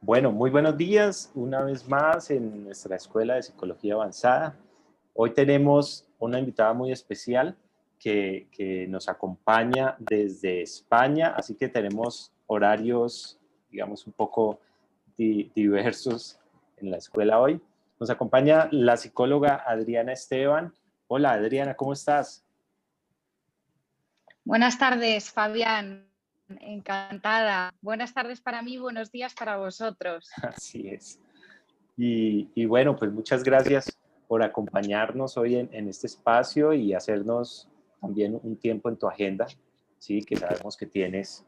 Bueno, muy buenos días una vez más en nuestra Escuela de Psicología Avanzada. Hoy tenemos una invitada muy especial que nos acompaña desde España, así que tenemos horarios, digamos, un poco diversos en la escuela hoy. Nos acompaña la psicóloga Adriana Esteban. Hola Adriana, ¿cómo estás? Buenas tardes, Fabián. Encantada. Buenas tardes para mí, buenos días para vosotros. Así es. Y bueno, pues muchas gracias por acompañarnos hoy en este espacio y hacernos también un tiempo en tu agenda, ¿sí? Que sabemos que tienes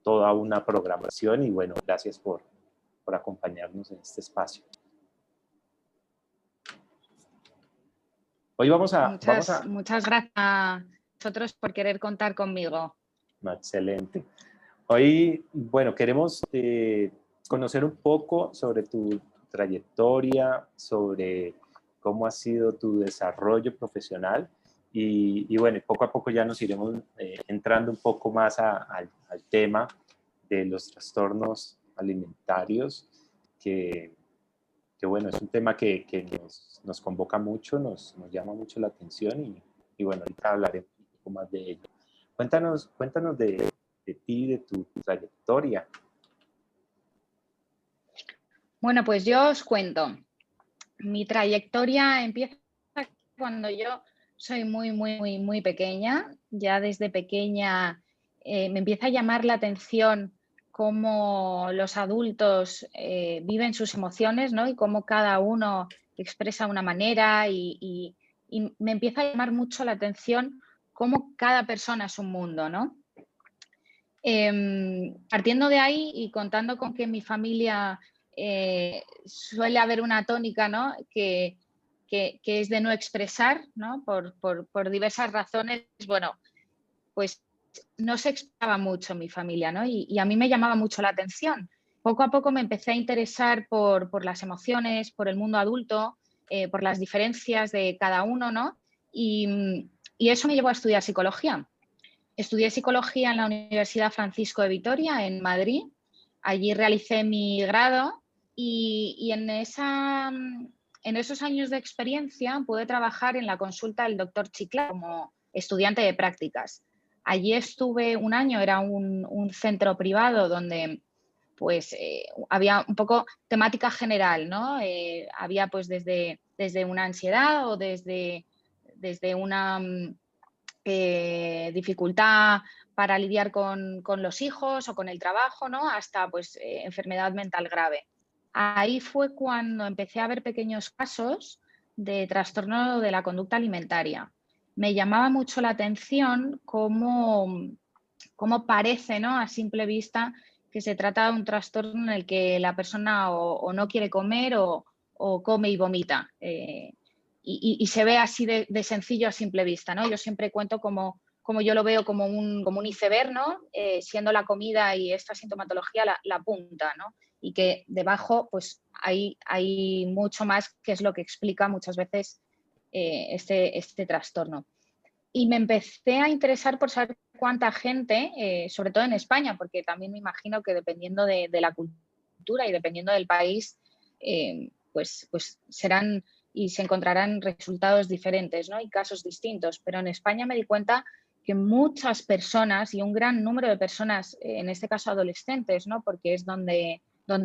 toda una programación y bueno, gracias por acompañarnos en este espacio. Hoy Muchas gracias a vosotros por querer contar conmigo. excelente. Hoy, bueno, queremos conocer un poco sobre tu trayectoria, sobre cómo ha sido tu desarrollo profesional y bueno, poco a poco ya nos iremos entrando un poco más al tema de los trastornos alimentarios, que bueno, es un tema que nos convoca mucho, nos llama mucho la atención y bueno, ahorita hablaremos un poco más de ello. Cuéntanos de ti, de tu trayectoria. Bueno, pues yo os cuento. Mi trayectoria empieza cuando yo soy muy pequeña. Ya desde pequeña me empieza a llamar la atención cómo los adultos viven sus emociones, ¿no? Y cómo cada uno expresa una manera y me empieza a llamar mucho la atención cómo cada persona es un mundo, ¿no? Partiendo de ahí y contando con que en mi familia suele haber una tónica, ¿no? Que es de no expresar, ¿no? Por diversas razones, bueno, pues no se expresaba mucho en mi familia, ¿no? Y a mí me llamaba mucho la atención. Poco a poco me empecé a interesar por las emociones, por el mundo adulto, por las diferencias de cada uno, ¿no? Y eso me llevó a estudiar psicología. Estudié psicología en la Universidad Francisco de Vitoria, en Madrid. Allí realicé mi grado y en esos años de experiencia pude trabajar en la consulta del doctor Chiclana como estudiante de prácticas. Allí estuve un año, era un centro privado donde pues había un poco temática general, ¿no? Había pues desde una ansiedad o desde una dificultad para lidiar con los hijos o con el trabajo, ¿no? Hasta pues enfermedad mental grave. Ahí fue cuando empecé a ver pequeños casos de trastorno de la conducta alimentaria. Me llamaba mucho la atención cómo parece, ¿no? A simple vista que se trata de un trastorno en el que la persona o no quiere comer o come y vomita. Y se ve así de sencillo a simple vista, ¿no? Yo siempre cuento como yo lo veo como un iceberg, ¿no? Siendo la comida y esta sintomatología la punta, ¿no? Y que debajo pues hay mucho más que es lo que explica muchas veces este trastorno. Y me empecé a interesar por saber cuánta gente, sobre todo en España, porque también me imagino que dependiendo de la cultura y dependiendo del país, pues serán y se encontrarán resultados diferentes, ¿no? Y casos distintos. Pero en España me di cuenta que muchas personas y un gran número de personas, en este caso adolescentes, ¿no? Porque es donde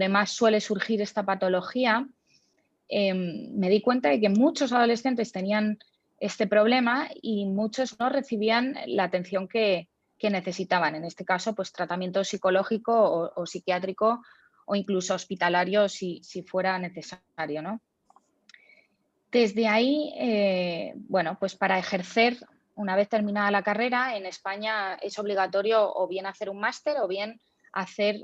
más suele surgir esta patología, me di cuenta de que muchos adolescentes tenían este problema y muchos no recibían la atención que necesitaban. En este caso, pues tratamiento psicológico o psiquiátrico o incluso hospitalario si fuera necesario, ¿no? Desde ahí, bueno, pues para ejercer, una vez terminada la carrera, en España es obligatorio o bien hacer un máster o bien hacer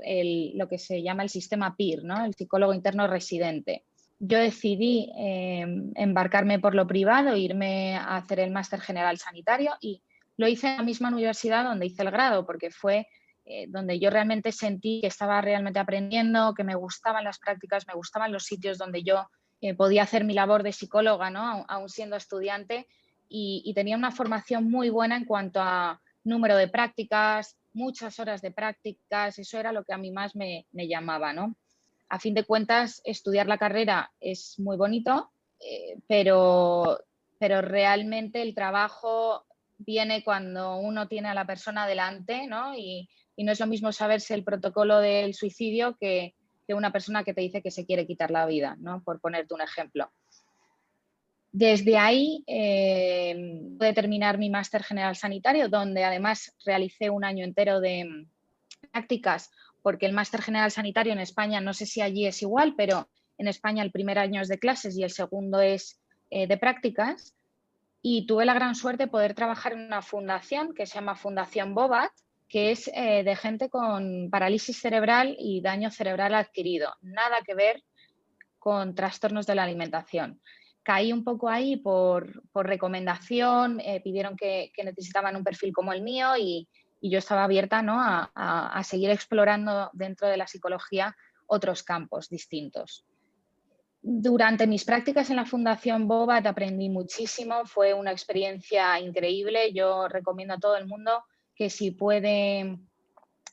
lo que se llama el sistema PIR, ¿no? El psicólogo interno residente. Yo decidí embarcarme por lo privado, irme a hacer el máster general sanitario y lo hice en la misma universidad donde hice el grado, porque fue donde yo realmente sentí que estaba realmente aprendiendo, que me gustaban las prácticas, me gustaban los sitios donde yo podía hacer mi labor de psicóloga, ¿no? Aún siendo estudiante y tenía una formación muy buena en cuanto a número de prácticas, muchas horas de prácticas, eso era lo que a mí más me llamaba, ¿no? A fin de cuentas, estudiar la carrera es muy bonito, pero realmente el trabajo viene cuando uno tiene a la persona delante, ¿no? Y no es lo mismo saberse el protocolo del suicidio que una persona que te dice que se quiere quitar la vida, ¿no? Por ponerte un ejemplo. Desde ahí pude terminar mi máster general sanitario, donde además realicé un año entero de prácticas, porque el máster general sanitario en España, no sé si allí es igual, pero en España el primer año es de clases y el segundo es de prácticas. Y tuve la gran suerte de poder trabajar en una fundación que se llama Fundación Bobat, que es de gente con parálisis cerebral y daño cerebral adquirido. Nada que ver con trastornos de la alimentación. Caí un poco ahí por recomendación, pidieron que necesitaban un perfil como el mío y yo estaba abierta, ¿no?, a seguir explorando dentro de la psicología otros campos distintos. Durante mis prácticas en la Fundación Bobat aprendí muchísimo, fue una experiencia increíble. Yo recomiendo a todo el mundo que si puede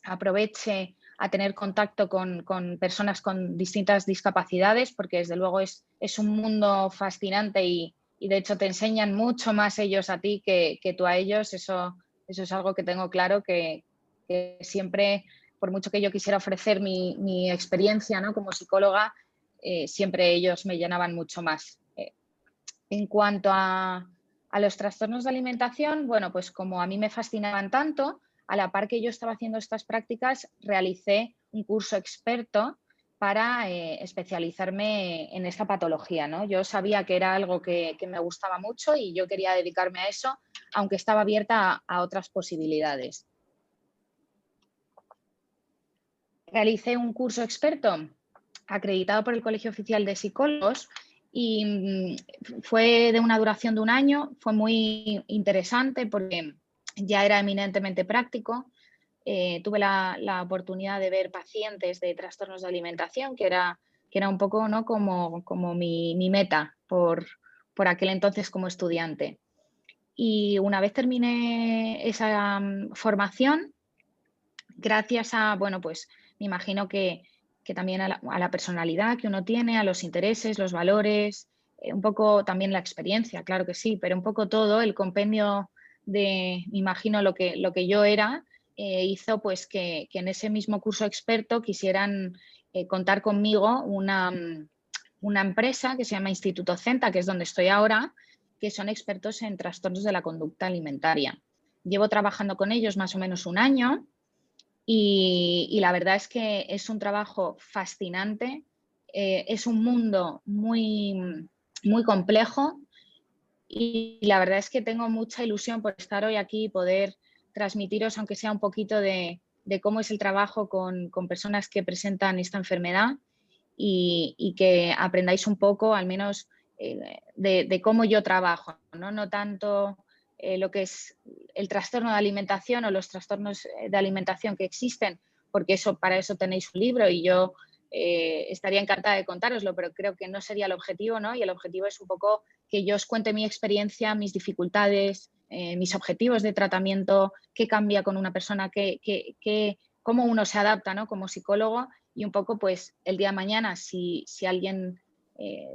aproveche a tener contacto con personas con distintas discapacidades, porque desde luego es un mundo fascinante y de hecho te enseñan mucho más ellos a ti que tú a ellos. Eso es algo que tengo claro que siempre, por mucho que yo quisiera ofrecer mi experiencia, ¿no?, como psicóloga, siempre ellos me llenaban mucho más. En cuanto a los trastornos de alimentación, bueno, pues como a mí me fascinaban tanto, a la par que yo estaba haciendo estas prácticas, realicé un curso experto para especializarme en esta patología, ¿no? Yo sabía que era algo que me gustaba mucho y yo quería dedicarme a eso, aunque estaba abierta a otras posibilidades. Realicé un curso experto acreditado por el Colegio Oficial de Psicólogos y fue de una duración de un año, fue muy interesante porque ya era eminentemente práctico. Tuve la oportunidad de ver pacientes de trastornos de alimentación, que era un poco, ¿no?, como mi meta por aquel entonces como estudiante. Y una vez terminé esa formación, gracias a, bueno, pues me imagino que también a la personalidad que uno tiene, a los intereses, los valores, un poco también la experiencia, claro que sí, pero un poco todo, el compendio de, me imagino, lo que yo era, hizo pues que en ese mismo curso experto quisieran contar conmigo una empresa que se llama Instituto Centa, que es donde estoy ahora, que son expertos en trastornos de la conducta alimentaria. Llevo trabajando con ellos más o menos un año y la verdad es que es un trabajo fascinante, es un mundo muy complejo y la verdad es que tengo mucha ilusión por estar hoy aquí y poder transmitiros, aunque sea un poquito de cómo es el trabajo con personas que presentan esta enfermedad y que aprendáis un poco, al menos, de cómo yo trabajo, ¿no? No tanto lo que es el trastorno de alimentación o los trastornos de alimentación que existen, porque para eso tenéis un libro y yo estaría encantada de contároslo, pero creo que no sería el objetivo, ¿no? Y el objetivo es un poco que yo os cuente mi experiencia, mis dificultades, mis objetivos de tratamiento, qué cambia con una persona, cómo uno se adapta, ¿no?, como psicólogo y un poco, pues, el día de mañana, si alguien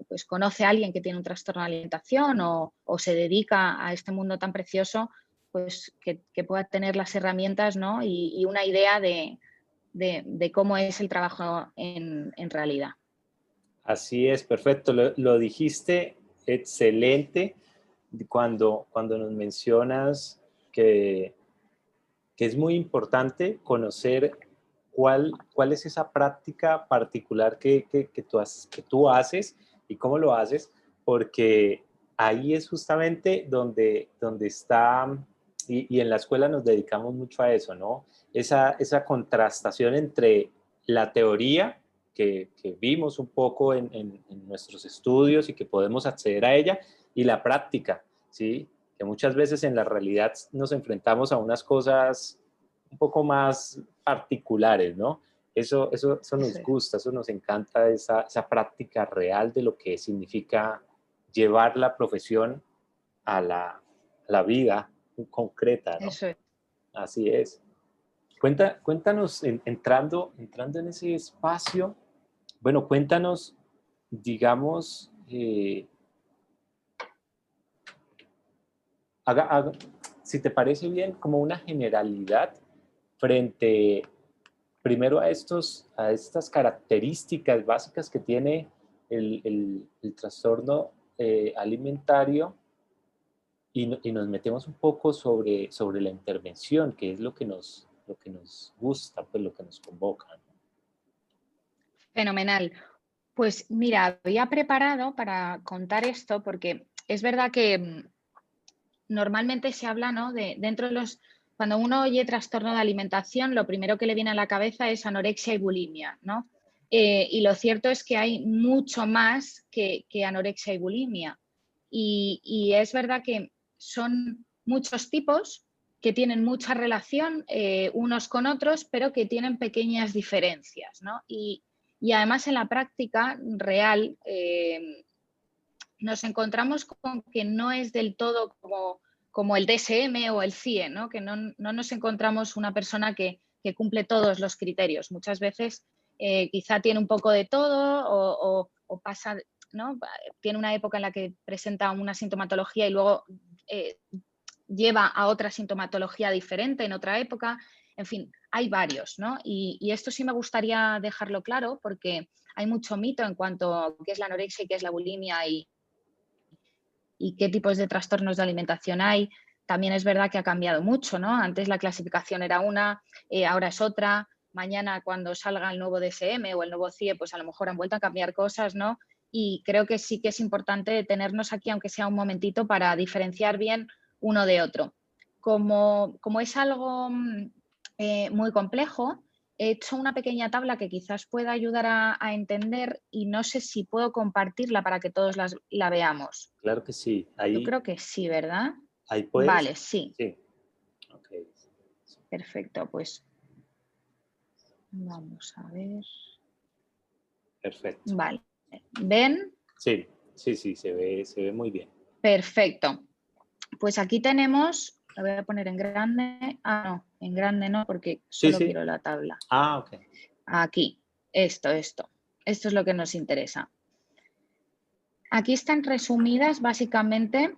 pues conoce a alguien que tiene un trastorno de alimentación o se dedica a este mundo tan precioso, pues que pueda tener las herramientas, ¿no?, y una idea de cómo es el trabajo en realidad. Así es, perfecto. Lo dijiste excelente cuando nos mencionas que, que es muy importante conocer cuál es esa práctica particular que tú haces y cómo lo haces, porque ahí es justamente donde está, y en la escuela nos dedicamos mucho a eso, ¿no? Esa contrastación entre la teoría que vimos un poco en nuestros estudios y que podemos acceder a ella, y la práctica, ¿sí? Que muchas veces en la realidad nos enfrentamos a unas cosas un poco más particulares, ¿no? Eso nos Eso es. gusta, eso nos encanta, esa práctica real de lo que significa llevar la profesión a la vida concreta, ¿no? Eso es. Así es. Cuéntanos, entrando en ese espacio, bueno, cuéntanos, digamos, haga, si te parece bien, como una generalidad frente primero a estas características básicas que tiene el trastorno alimentario y nos metemos un poco sobre la intervención, que es lo que nos gusta, pues lo que nos convoca, ¿no? Fenomenal. Pues mira, había preparado para contar esto porque es verdad que normalmente se habla, ¿no? Dentro de los, cuando uno oye trastorno de alimentación, lo primero que le viene a la cabeza es anorexia y bulimia, ¿no? Y lo cierto es que hay mucho más que anorexia y bulimia. Y es verdad que son muchos tipos que tienen mucha relación unos con otros, pero que tienen pequeñas diferencias, ¿no? Y además en la práctica real nos encontramos con que no es del todo como el DSM o el CIE, ¿no? Que no nos encontramos una persona que cumple todos los criterios. Muchas veces quizá tiene un poco de todo o pasa, ¿no? Tiene una época en la que presenta una sintomatología y luego lleva a otra sintomatología diferente en otra época. En fin, hay varios, ¿no? Y esto sí me gustaría dejarlo claro porque hay mucho mito en cuanto a qué es la anorexia y qué es la bulimia y qué tipos de trastornos de alimentación hay. También es verdad que ha cambiado mucho, ¿no? Antes la clasificación era una, ahora es otra. Mañana cuando salga el nuevo DSM o el nuevo CIE, pues a lo mejor han vuelto a cambiar cosas, ¿no? Y creo que sí que es importante detenernos aquí, aunque sea un momentito, para diferenciar bien uno de otro. Como es algo muy complejo, he hecho una pequeña tabla que quizás pueda ayudar a entender y no sé si puedo compartirla para que todos la veamos. Claro que sí. Yo creo que sí, ¿verdad? Ahí puedes. Vale, sí. Sí, ok. Perfecto, pues vamos a ver. Perfecto. Vale. ¿Ven? Sí, sí, sí, se ve muy bien. Perfecto. Pues aquí tenemos, lo voy a poner en grande. Ah, no, en grande no, porque Sí, solo sí. quiero la tabla. Ah, ok. Aquí, esto. Esto es lo que nos interesa. Aquí están resumidas básicamente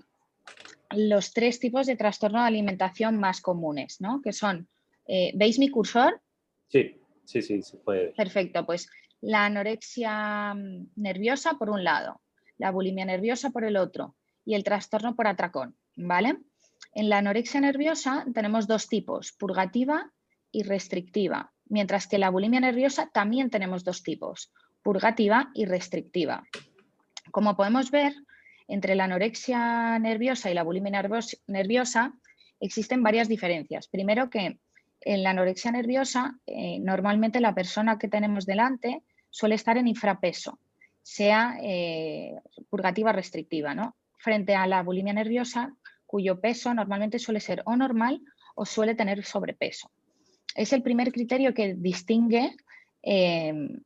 los tres tipos de trastorno de alimentación más comunes, ¿no? Que son, ¿veis mi cursor? Sí, sí, sí, se puede ver. Perfecto, pues la anorexia nerviosa por un lado, la bulimia nerviosa por el otro y el trastorno por atracón, ¿vale? En la anorexia nerviosa tenemos dos tipos, purgativa y restrictiva, mientras que la bulimia nerviosa también tenemos dos tipos, purgativa y restrictiva. Como podemos ver, entre la anorexia nerviosa y la bulimia nerviosa existen varias diferencias. Primero que en la anorexia nerviosa, normalmente la persona que tenemos delante suele estar en infrapeso, sea purgativa o restrictiva, ¿no? Frente a la bulimia nerviosa, cuyo peso normalmente suele ser o normal o suele tener sobrepeso. Es el primer criterio que distingue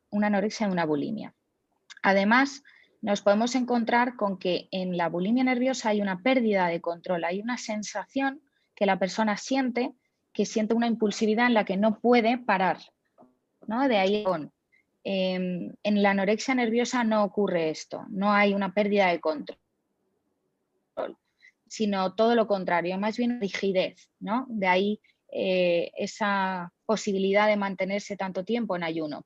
una anorexia de una bulimia. Además, nos podemos encontrar con que en la bulimia nerviosa hay una pérdida de control, hay una sensación que la persona siente, que siente una impulsividad en la que no puede parar, ¿no? De ahí en la anorexia nerviosa no ocurre esto, no hay una pérdida de control, sino todo lo contrario, más bien rigidez, ¿no? De ahí esa posibilidad de mantenerse tanto tiempo en ayuno.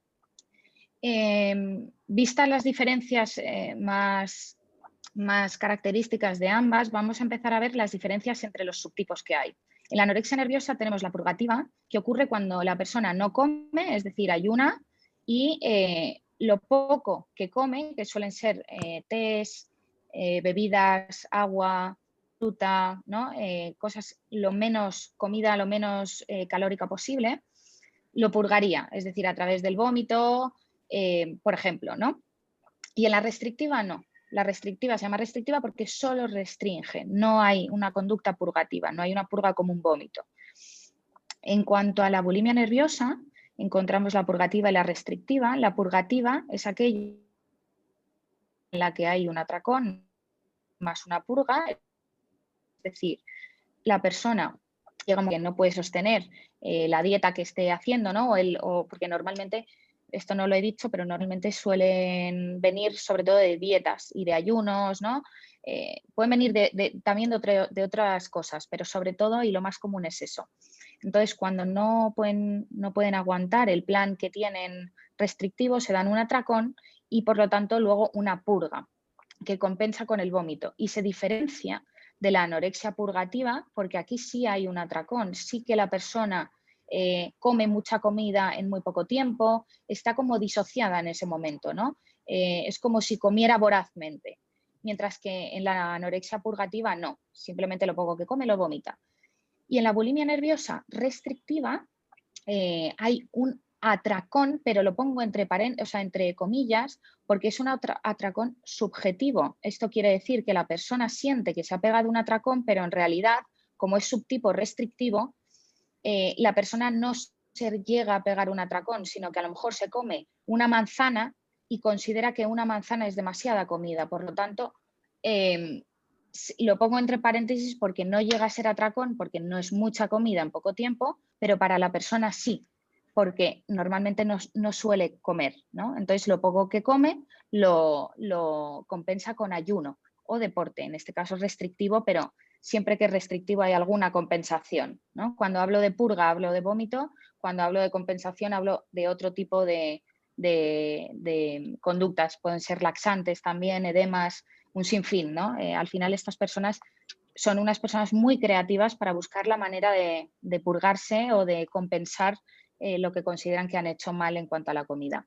Vistas las diferencias más características de ambas, vamos a empezar a ver las diferencias entre los subtipos que hay. En la anorexia nerviosa tenemos la purgativa, que ocurre cuando la persona no come, es decir, ayuna, y lo poco que come, que suelen ser tés, bebidas, agua, fruta, ¿no? Cosas lo menos, comida lo menos calórica posible, lo purgaría, es decir, a través del vómito, por ejemplo, ¿no? Y en la restrictiva no. La restrictiva se llama restrictiva porque solo restringe, no hay una conducta purgativa, no hay una purga como un vómito. En cuanto a la bulimia nerviosa, encontramos la purgativa y la restrictiva. La purgativa es aquella en la que hay un atracón más una purga, es decir, la persona llega que no puede sostener la dieta que esté haciendo, ¿no? Porque normalmente, esto no lo he dicho, pero normalmente suelen venir sobre todo de dietas y de ayunos, ¿no? Pueden venir también de otras cosas, pero sobre todo y lo más común es eso. Entonces, cuando no pueden aguantar el plan que tienen restrictivo, se dan un atracón y por lo tanto luego una purga que compensa con el vómito y se diferencia de la anorexia purgativa porque aquí sí hay un atracón, sí que la persona come mucha comida en muy poco tiempo, está como disociada en ese momento, ¿no? Es como si comiera vorazmente, mientras que en la anorexia purgativa no, simplemente lo poco que come lo vomita. Y en la bulimia nerviosa restrictiva hay un atracón, pero lo pongo entre comillas, porque es un atracón subjetivo. Esto quiere decir que la persona siente que se ha pegado un atracón, pero en realidad, como es subtipo restrictivo, la persona no se llega a pegar un atracón, sino que a lo mejor se come una manzana y considera que una manzana es demasiada comida. Por lo tanto, lo pongo entre paréntesis porque no llega a ser atracón, porque no es mucha comida en poco tiempo, pero para la persona sí, porque normalmente no suele comer, ¿no? Entonces, lo poco que come lo compensa con ayuno o deporte, en este caso restrictivo, pero siempre que es restrictivo hay alguna compensación, ¿no? Cuando hablo de purga hablo de vómito, cuando hablo de compensación hablo de otro tipo de conductas, pueden ser laxantes también, edemas, un sinfín, ¿no? Al final estas personas son unas personas muy creativas para buscar la manera de purgarse o de compensar lo que consideran que han hecho mal en cuanto a la comida.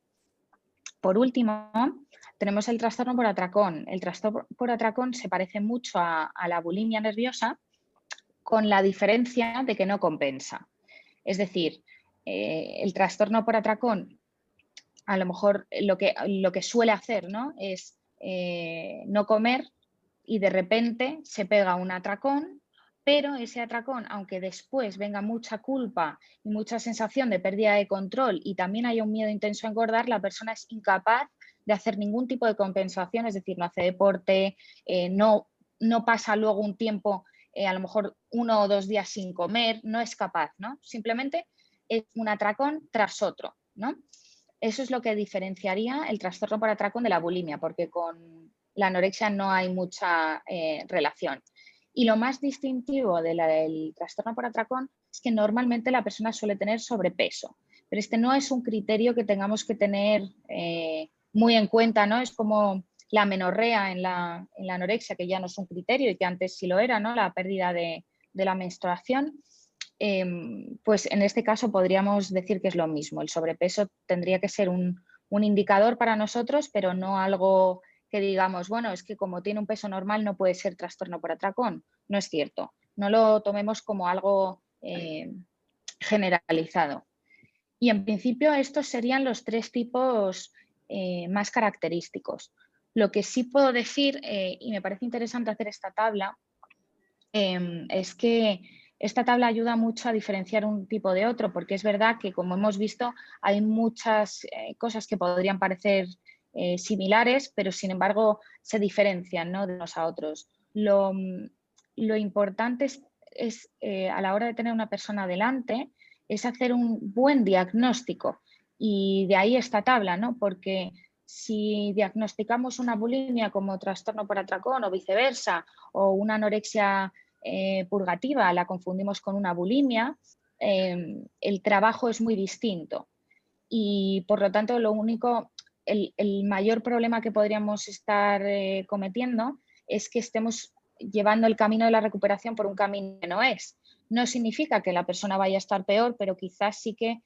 Por último, tenemos el trastorno por atracón. El trastorno por atracón se parece mucho a la bulimia nerviosa con la diferencia de que no compensa. Es decir, el trastorno por atracón, a lo mejor lo que suele hacer, ¿no? Es no comer y de repente se pega un atracón, pero ese atracón, aunque después venga mucha culpa y mucha sensación de pérdida de control y también haya un miedo intenso a engordar, la persona es incapaz de hacer ningún tipo de compensación, es decir, no hace deporte, no pasa luego un tiempo, a lo mejor 1 o 2 días sin comer, no es capaz, ¿no? Simplemente es un atracón tras otro, ¿no? Eso es lo que diferenciaría el trastorno por atracón de la bulimia, porque con la anorexia no hay mucha relación. Y lo más distintivo del trastorno por atracón es que normalmente la persona suele tener sobrepeso, pero este no es un criterio que tengamos que tener muy en cuenta, ¿no? Es como la menorrea en la anorexia, que ya no es un criterio y que antes sí lo era, ¿no? La pérdida de la menstruación. Pues en este caso podríamos decir que es lo mismo. El sobrepeso tendría que ser un indicador para nosotros, pero no algo que digamos, bueno, es que como tiene un peso normal no puede ser trastorno por atracón. No es cierto. No lo tomemos como algo generalizado. Y en principio estos serían los 3 tipos más característicos. Lo que sí puedo decir, y me parece interesante hacer esta tabla, es que esta tabla ayuda mucho a diferenciar un tipo de otro, porque es verdad que, como hemos visto, hay muchas cosas que podrían parecer similares, pero sin embargo se diferencian, ¿no?, de unos a otros. Lo importante es a la hora de tener una persona delante, es hacer un buen diagnóstico. Y de ahí esta tabla, ¿no? Porque si diagnosticamos una bulimia como trastorno por atracón o viceversa, o una anorexia purgativa, la confundimos con una bulimia, el trabajo es muy distinto. Y por lo tanto, el mayor problema que podríamos estar cometiendo es que estemos llevando el camino de la recuperación por un camino que no es. No significa que la persona vaya a estar peor, pero quizás sí que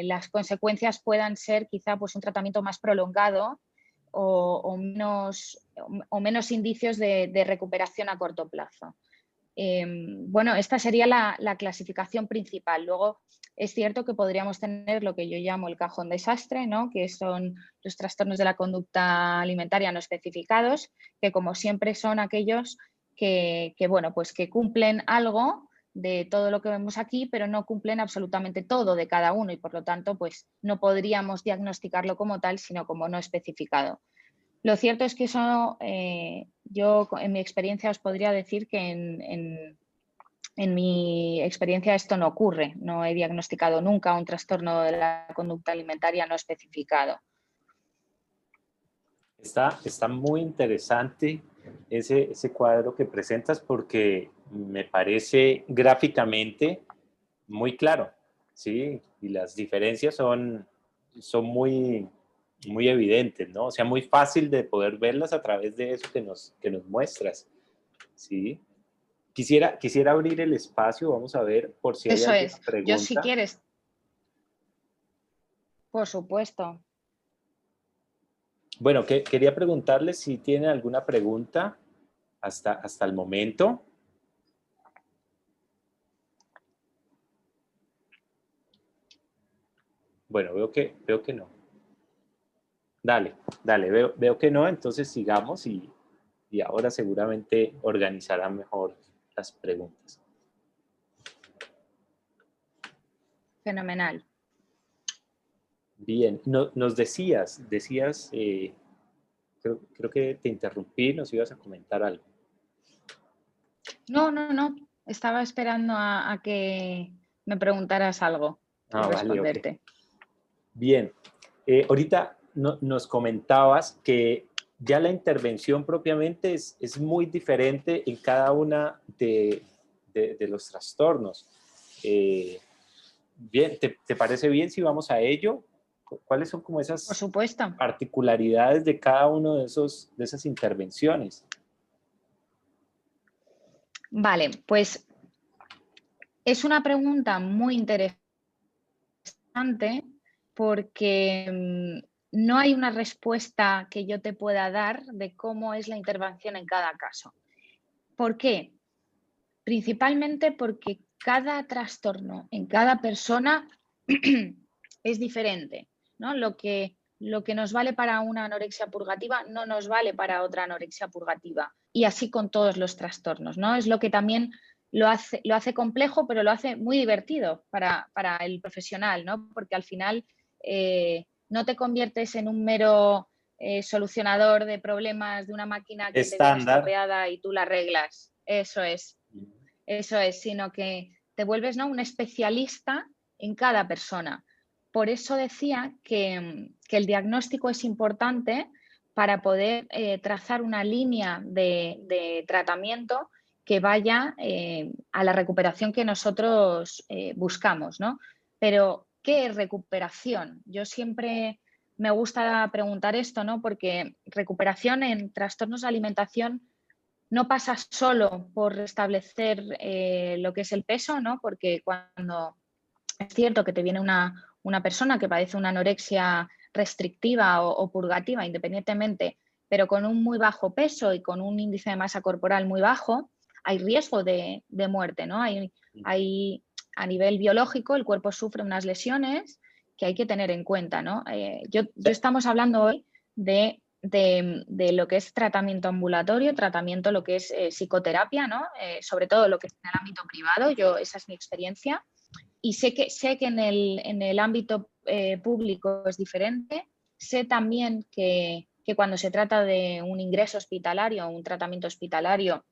las consecuencias puedan ser quizá pues un tratamiento más prolongado o menos indicios de recuperación a corto plazo. Bueno, esta sería la clasificación principal. Luego es cierto que podríamos tener lo que yo llamo el cajón desastre, ¿no?, que son los trastornos de la conducta alimentaria no especificados, que como siempre son aquellos bueno, pues que cumplen algo de todo lo que vemos aquí, pero no cumplen absolutamente todo de cada uno y por lo tanto pues no podríamos diagnosticarlo como tal, sino como no especificado. Lo cierto es que eso, yo en mi experiencia os podría decir que En mi experiencia esto no ocurre, no he diagnosticado nunca un trastorno de la conducta alimentaria no especificado. Está muy interesante ese cuadro que presentas porque me parece gráficamente muy claro, ¿sí? Y las diferencias son muy evidentes, ¿no? O sea, muy fácil de poder verlas a través de eso que nos muestras, ¿sí? Quisiera abrir el espacio, vamos a ver por si hay Eso alguna es. Yo si pregunta. quieres, por supuesto. Bueno, quería preguntarle si tiene alguna pregunta hasta el momento. Bueno, veo que no. Dale, veo que no, entonces sigamos y ahora seguramente organizará mejor las preguntas. Fenomenal. Bien, nos decías, creo que te interrumpí, nos ibas a comentar algo. No. Estaba esperando a que me preguntaras algo y Ah, vale, ok. responderte. Bien, ahorita nos comentabas que ya la intervención propiamente es muy diferente en cada una de los trastornos. Bien, ¿te parece bien si vamos a ello? ¿Cuáles son como Por esas supuesto. particularidades de cada uno de esas intervenciones? Vale, pues es una pregunta muy interesante porque no hay una respuesta que yo te pueda dar de cómo es la intervención en cada caso. ¿Por qué? Principalmente porque cada trastorno en cada persona es diferente, ¿no? Lo que nos vale para una anorexia purgativa no nos vale para otra anorexia purgativa. Y así con todos los trastornos, ¿no? Es lo que también lo hace complejo, pero lo hace muy divertido para el profesional, ¿no? Porque al final no te conviertes en un mero solucionador de problemas de una máquina que te viene Estándar. estropeada y tú la arreglas. Eso es, sino que te vuelves, ¿no?, un especialista en cada persona. Por eso decía que el diagnóstico es importante para poder trazar una línea de tratamiento que vaya a la recuperación que nosotros buscamos, ¿no? Pero, ¿qué es recuperación? Yo siempre me gusta preguntar esto, ¿no? Porque recuperación en trastornos de alimentación no pasa solo por restablecer lo que es el peso, ¿no? Porque cuando es cierto que te viene una persona que padece una anorexia restrictiva o purgativa, independientemente, pero con un muy bajo peso y con un índice de masa corporal muy bajo, hay riesgo de muerte, ¿no? Hay, a nivel biológico, el cuerpo sufre unas lesiones que hay que tener en cuenta, ¿no? Yo estamos hablando hoy de lo que es tratamiento ambulatorio, tratamiento lo que es psicoterapia, ¿no? Sobre todo lo que es en el ámbito privado, esa es mi experiencia. Y sé que en el ámbito público es diferente. Sé también que cuando se trata de un ingreso hospitalario o un tratamiento hospitalario,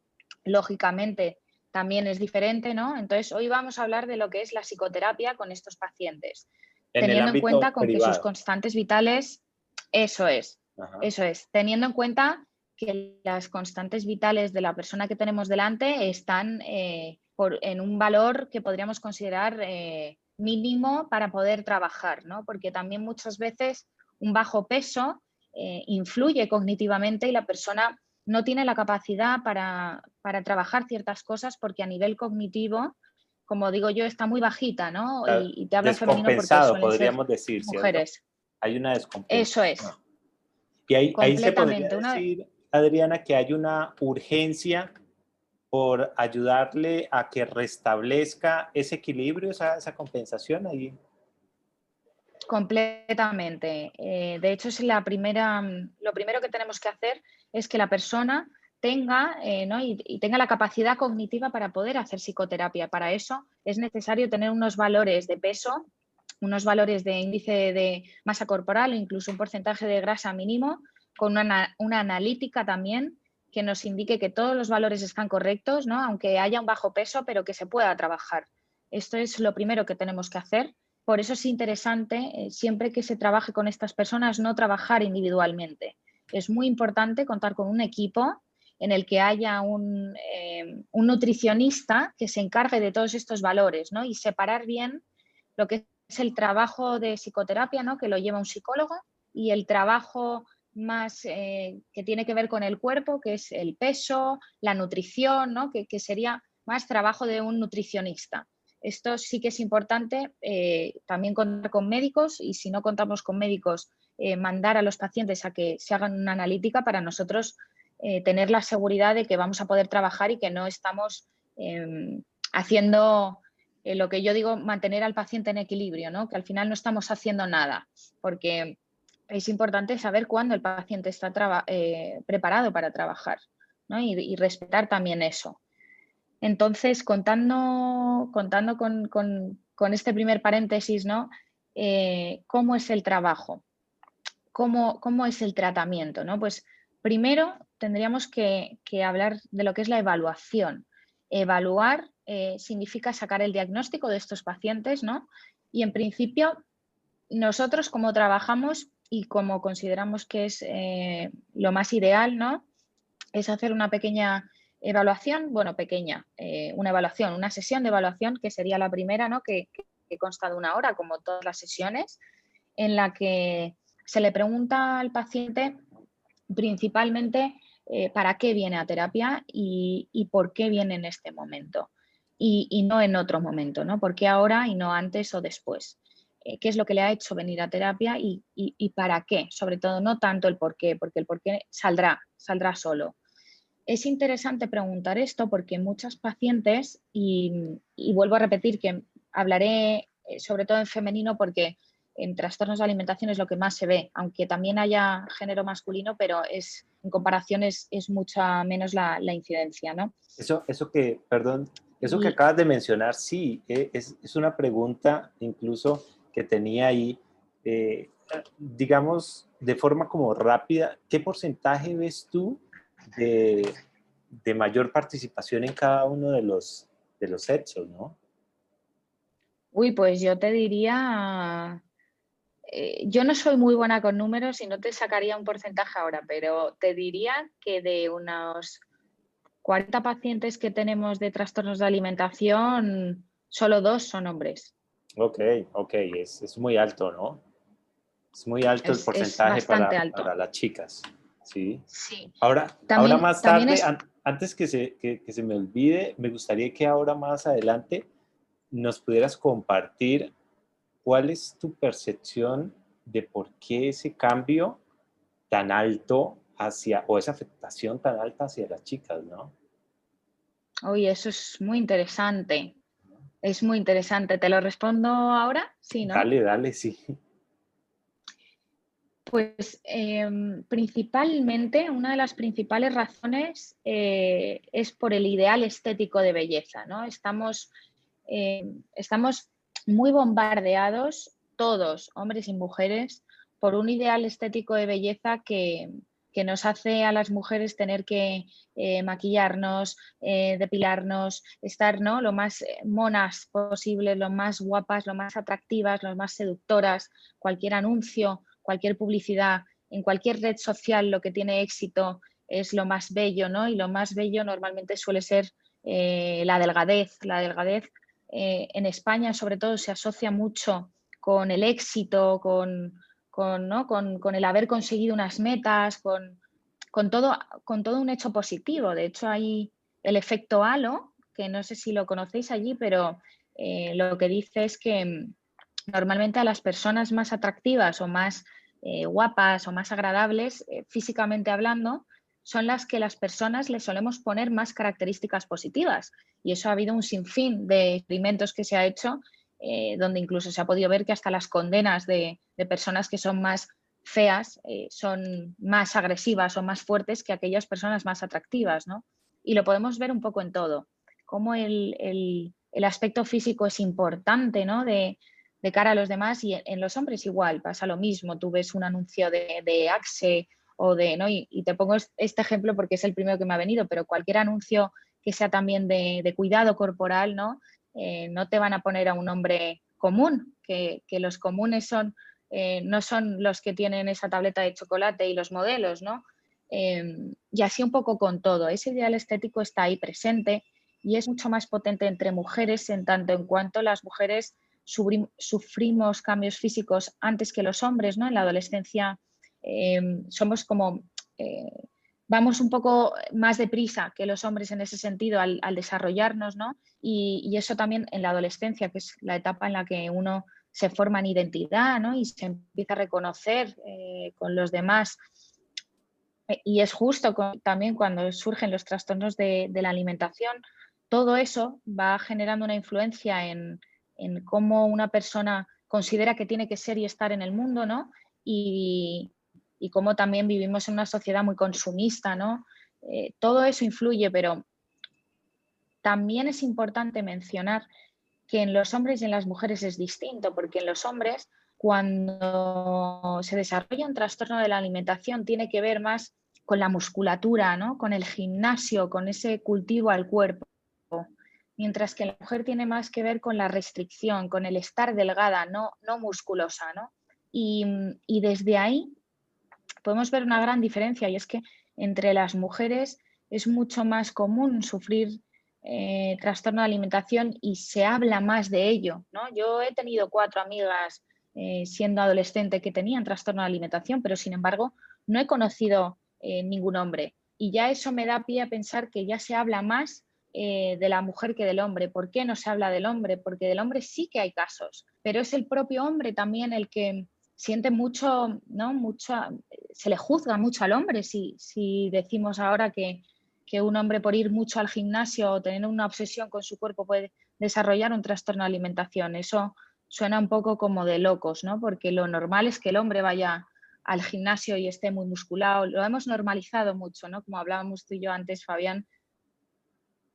lógicamente también es diferente, ¿no? Entonces, hoy vamos a hablar de lo que es la psicoterapia con estos pacientes, En el teniendo en ámbito cuenta con que sus privado. constantes vitales, eso Ajá. es, teniendo en cuenta que las constantes vitales de la persona que tenemos delante están en un valor que podríamos considerar mínimo para poder trabajar, ¿no? Porque también muchas veces un bajo peso influye cognitivamente y la persona no tiene la capacidad para trabajar ciertas cosas porque a nivel cognitivo, como digo yo, está muy bajita, ¿no? Y te hablo en femenino porque Descompensado, suelen ser podríamos decir, ¿cierto? mujeres. Hay una Eso descompensación. es, Y ahí se podría completamente. decir, Adriana, que hay una urgencia por ayudarle a que restablezca ese equilibrio, esa compensación ahí. Completamente. De hecho, es lo primero que tenemos que hacer es que la persona tenga, ¿no? y tenga la capacidad cognitiva para poder hacer psicoterapia. Para eso es necesario tener unos valores de peso, unos valores de índice de masa corporal o incluso un porcentaje de grasa mínimo, con una analítica también que nos indique que todos los valores están correctos, ¿no? Aunque haya un bajo peso, pero que se pueda trabajar. Esto es lo primero que tenemos que hacer. Por eso es interesante, siempre que se trabaje con estas personas, no trabajar individualmente. Es muy importante contar con un equipo en el que haya un nutricionista que se encargue de todos estos valores, ¿no? Y separar bien lo que es el trabajo de psicoterapia, ¿no? Que lo lleva un psicólogo, y el trabajo más que tiene que ver con el cuerpo, que es el peso, la nutrición, ¿no? Que sería más trabajo de un nutricionista. Esto sí que es importante, también contar con médicos, y si no contamos con médicos, mandar a los pacientes a que se hagan una analítica para nosotros tener la seguridad de que vamos a poder trabajar y que no estamos haciendo lo que yo digo, mantener al paciente en equilibrio, ¿no? Que al final no estamos haciendo nada, porque es importante saber cuándo el paciente está preparado para trabajar, ¿no? Y respetar también eso. Entonces, contando con este primer paréntesis, ¿no? ¿Cómo es el trabajo? ¿Cómo es el tratamiento, ¿no? Pues primero tendríamos que hablar de lo que es la evaluación. Evaluar significa sacar el diagnóstico de estos pacientes, ¿no? Y en principio, nosotros como trabajamos y como consideramos que es lo más ideal, ¿no? Es hacer una pequeña evaluación, bueno, pequeña, una sesión de evaluación, que sería la primera, ¿no? Que consta de 1 hora, como todas las sesiones, en la que se le pregunta al paciente principalmente para qué viene a terapia y por qué viene en este momento y no en otro momento, ¿no? ¿Por qué ahora y no antes o después? ¿Qué es lo que le ha hecho venir a terapia y para qué? Sobre todo, no tanto el por qué, porque el por qué saldrá solo. Es interesante preguntar esto porque muchas pacientes, y vuelvo a repetir que hablaré sobre todo en femenino porque en trastornos de alimentación es lo que más se ve, aunque también haya género masculino, pero en comparación es mucha menos la incidencia, ¿no? Perdón, eso que Y, acabas de mencionar, sí, es una pregunta incluso que tenía ahí, digamos, de forma como rápida, ¿qué porcentaje ves tú de, de mayor participación en cada uno de los sexos, ¿no? pues yo te diría, yo no soy muy buena con números y no te sacaría un porcentaje ahora, pero te diría que de unos 40 pacientes que tenemos de trastornos de alimentación, solo 2 son hombres. Ok, ok, es muy alto, ¿no? Es muy alto el Es porcentaje bastante alto. para las chicas, ¿sí? Sí. Ahora más También tarde, es, antes que se me olvide, me gustaría que ahora más adelante nos pudieras compartir cuál es tu percepción de por qué ese cambio tan alto o esa afectación tan alta hacia las chicas, ¿no? oye, eso es muy interesante. Es muy interesante. ¿Te lo respondo ahora? Sí, ¿no? Dale, dale, sí. Pues principalmente, una de las principales razones es por el ideal estético de belleza, ¿no? Estamos muy bombardeados, todos, hombres y mujeres, por un ideal estético de belleza que nos hace a las mujeres tener que maquillarnos, depilarnos, estar, ¿no? Lo más monas posible, lo más guapas, lo más atractivas, lo más seductoras. Cualquier anuncio, cualquier publicidad, en cualquier red social lo que tiene éxito es lo más bello, ¿no? Y lo más bello normalmente suele ser la delgadez. La delgadez en España sobre todo se asocia mucho con el éxito, ¿no? con el haber conseguido unas metas, con todo un hecho positivo. De hecho, hay el efecto halo, que no sé si lo conocéis allí, pero lo que dice es que normalmente a las personas más atractivas o más guapas o más agradables, físicamente hablando, son las que las personas le solemos poner más características positivas. Y eso ha habido un sinfín de experimentos que se ha hecho, donde incluso se ha podido ver que hasta las condenas de personas que son más feas son más agresivas o más fuertes que aquellas personas más atractivas, ¿no? Y lo podemos ver un poco en todo, cómo el aspecto físico es importante, ¿no? De cara a los demás, y en los hombres igual, pasa lo mismo. Tú ves un anuncio de Axe ¿no? Y te pongo este ejemplo porque es el primero que me ha venido, pero cualquier anuncio que sea también de cuidado corporal, ¿no? No te van a poner a un hombre común, que los comunes son, no son los que tienen esa tableta de chocolate y los modelos, ¿no? Y así un poco con todo. Ese ideal estético está ahí presente y es mucho más potente entre mujeres en tanto en cuanto las mujeres sufrimos cambios físicos antes que los hombres, ¿no? En la adolescencia somos como... vamos un poco más deprisa que los hombres en ese sentido al desarrollarnos, ¿no? Y eso también en la adolescencia, que es la etapa en la que uno se forma en identidad, ¿no? Y se empieza a reconocer con los demás. Y es justo también cuando surgen los trastornos de la alimentación, todo eso va generando una influencia en cómo una persona considera que tiene que ser y estar en el mundo, ¿no? Y cómo también vivimos en una sociedad muy consumista, ¿no? Todo eso influye, pero también es importante mencionar que en los hombres y en las mujeres es distinto, porque en los hombres, cuando se desarrolla un trastorno de la alimentación, tiene que ver más con la musculatura, ¿no? Con el gimnasio, con ese cultivo al cuerpo, mientras que la mujer tiene más que ver con la restricción, con el estar delgada, no musculosa, ¿no? Y desde ahí podemos ver una gran diferencia, y es que entre las mujeres es mucho más común sufrir trastorno de alimentación y se habla más de ello, ¿no? Yo he tenido 4 amigas siendo adolescente que tenían trastorno de alimentación, pero sin embargo no he conocido ningún hombre. Y ya eso me da pie a pensar que ya se habla más de la mujer que del hombre. ¿Por qué no se habla del hombre? Porque del hombre sí que hay casos, pero es el propio hombre también el que siente mucho, ¿no? Se le juzga mucho al hombre si decimos ahora que un hombre por ir mucho al gimnasio o tener una obsesión con su cuerpo puede desarrollar un trastorno de alimentación. Eso suena un poco como de locos, ¿no? Porque lo normal es que el hombre vaya al gimnasio y esté muy musculado. Lo hemos normalizado mucho, ¿no? Como hablábamos tú y yo antes, Fabián,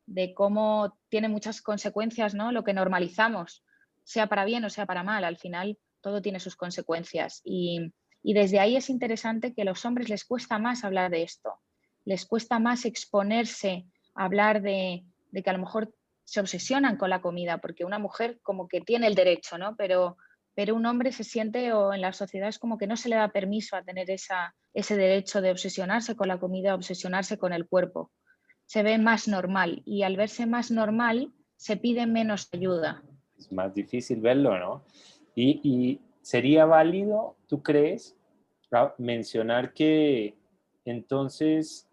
de cómo tiene muchas consecuencias, ¿no? Lo que normalizamos, sea para bien o sea para mal, al final todo tiene sus consecuencias. Y desde ahí es interesante que a los hombres les cuesta más hablar de esto, les cuesta más exponerse a hablar de que a lo mejor se obsesionan con la comida, porque una mujer como que tiene el derecho, ¿no? Pero un hombre se siente, o en la sociedad es como que no se le da permiso a tener ese derecho de obsesionarse con la comida, obsesionarse con el cuerpo. Se ve más normal y al verse más normal se pide menos ayuda. Es más difícil verlo, ¿no? Y sería válido, ¿tú crees, mencionar que entonces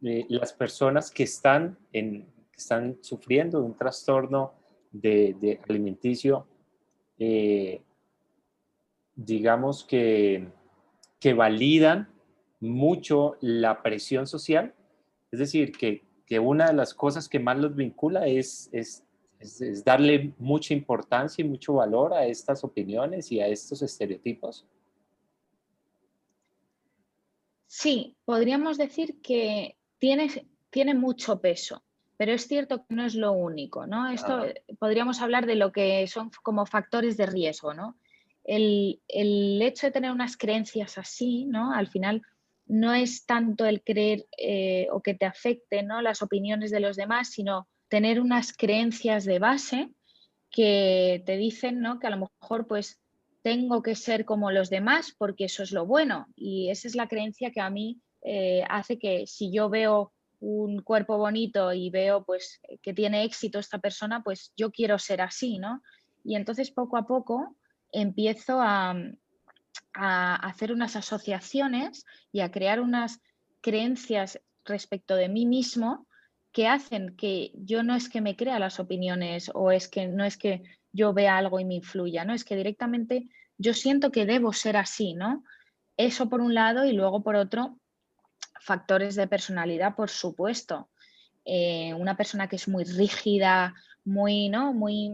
las personas que están sufriendo de un trastorno de alimenticio, eh, digamos que validan mucho la presión social? Es decir, que una de las cosas que más los vincula es darle mucha importancia y mucho valor a estas opiniones y a estos estereotipos. Sí, podríamos decir que tiene mucho peso, pero es cierto que no es lo único, ¿no? Esto Ajá. podríamos hablar de lo que son como factores de riesgo, ¿no? El hecho de tener unas creencias así, ¿no? Al final no es tanto el creer o que te afecten, ¿no? Las opiniones de los demás, sino tener unas creencias de base que te dicen, ¿no? Que a lo mejor pues tengo que ser como los demás porque eso es lo bueno. Y esa es la creencia que a mí hace que si yo veo un cuerpo bonito y veo pues que tiene éxito esta persona, pues yo quiero ser así, ¿no? Y entonces poco a poco empiezo a hacer unas asociaciones y a crear unas creencias respecto de mí mismo que hacen que yo no es que me crea las opiniones o es que no es que yo vea algo y me influya, ¿no? Es que directamente yo siento que debo ser así, ¿no? Eso por un lado y luego por otro, factores de personalidad, por supuesto. Una persona que es muy rígida, muy, ¿no? Muy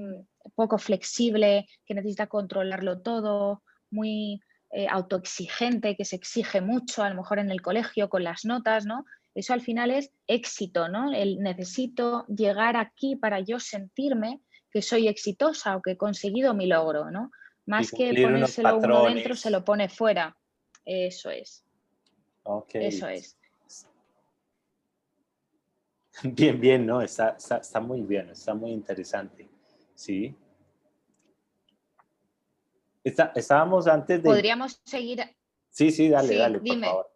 poco flexible, que necesita controlarlo todo, muy autoexigente, que se exige mucho, a lo mejor en el colegio con las notas, ¿no? Eso al final es éxito, ¿no? El necesito llegar aquí para yo sentirme que soy exitosa o que he conseguido mi logro, ¿no? Y Más que cumplir unos ponérselo uno dentro, se patrones. lo pone fuera. Eso es. Ok. Eso es. Bien, bien, ¿no? Está muy bien, está muy interesante. Sí. Estábamos antes de... Podríamos seguir, Sí, sí, dale, sí, dale, por dime. favor.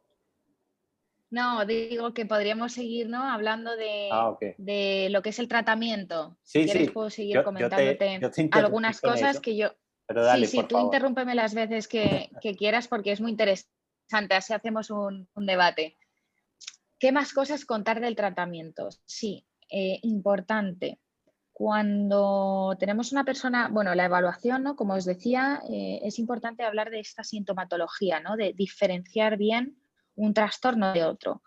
No, digo que podríamos seguir, ¿no? Hablando Ah, ok. de lo que es el tratamiento. Si Sí, quieres, sí, puedo seguir yo comentándote te interrumpí algunas con cosas eso, que yo... pero Sí, dale, sí, por tú favor. interrúmpeme las veces que quieras porque es muy interesante. Así hacemos un debate. ¿Qué más cosas contar del tratamiento? Sí, importante. Cuando tenemos una persona, bueno, la evaluación, ¿no? Como os decía, es importante hablar de esta sintomatología, ¿no? De diferenciar bien un trastorno de otro.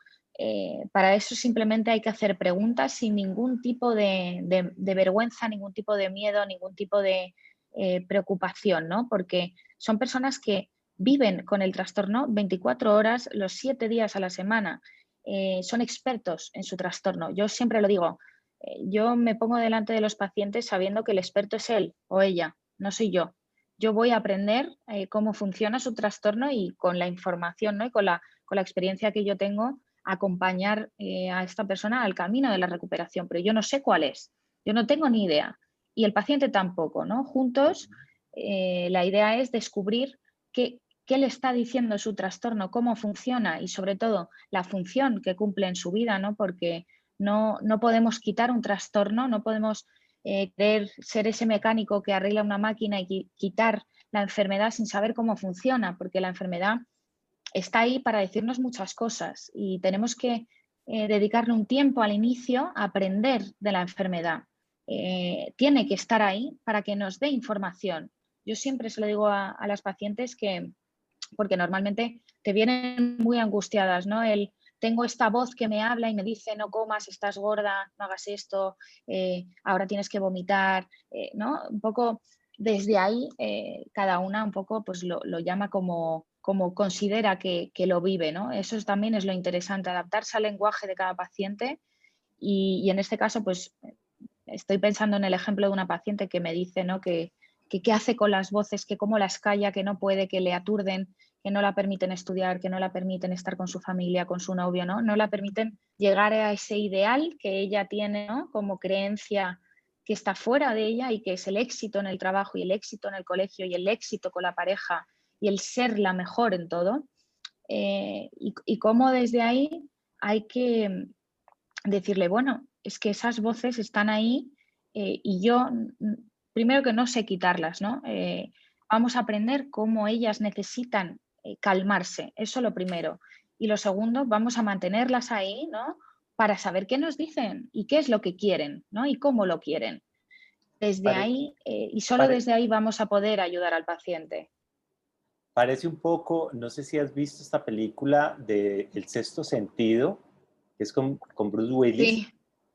Para eso simplemente hay que hacer preguntas sin ningún tipo de vergüenza, ningún tipo de miedo, ningún tipo de preocupación, ¿no? Porque son personas que viven con el trastorno 24 horas, los 7 días a la semana. Son expertos en su trastorno. Yo siempre lo digo, yo me pongo delante de los pacientes sabiendo que el experto es él o ella, no soy yo. Yo voy a aprender cómo funciona su trastorno y con la información, ¿no? Y con la experiencia que yo tengo, acompañar a esta persona al camino de la recuperación, pero yo no sé cuál es, yo no tengo ni idea. Y el paciente tampoco, ¿no? Juntos, la idea es descubrir qué le está diciendo su trastorno, cómo funciona y sobre todo la función que cumple en su vida, ¿no? Porque no podemos quitar un trastorno, no podemos querer ser ese mecánico que arregla una máquina y quitar la enfermedad sin saber cómo funciona, porque la enfermedad está ahí para decirnos muchas cosas y tenemos que dedicarle un tiempo al inicio a aprender de la enfermedad. Tiene que estar ahí para que nos dé información. Yo siempre se lo digo a las pacientes que, porque normalmente te vienen muy angustiadas, ¿no? Tengo esta voz que me habla y me dice no comas, estás gorda, no hagas esto, ahora tienes que vomitar, ¿no? Un poco desde ahí cada una un poco pues lo llama como considera que lo vive, ¿no? Eso también es lo interesante, adaptarse al lenguaje de cada paciente y en este caso pues estoy pensando en el ejemplo de una paciente que me dice, ¿no? Que qué hace con las voces, que cómo las calla, que no puede, que le aturden, que no la permiten estudiar, que no la permiten estar con su familia, con su novio, ¿no? No la permiten llegar a ese ideal que ella tiene, ¿no? Como creencia que está fuera de ella y que es el éxito en el trabajo y el éxito en el colegio y el éxito con la pareja y el ser la mejor en todo. Y cómo desde ahí hay que decirle, bueno, es que esas voces están ahí y yo, primero que no sé quitarlas, ¿no? Vamos a aprender cómo ellas necesitan calmarse, eso lo primero. Y lo segundo, vamos a mantenerlas ahí, ¿no? Para saber qué nos dicen y qué es lo que quieren, ¿no? Y cómo lo quieren. Desde Pare- ahí, y solo pare- desde ahí vamos a poder ayudar al paciente. Parece un poco, no sé si has visto esta película de El Sexto Sentido, que es con Bruce Willis, Sí,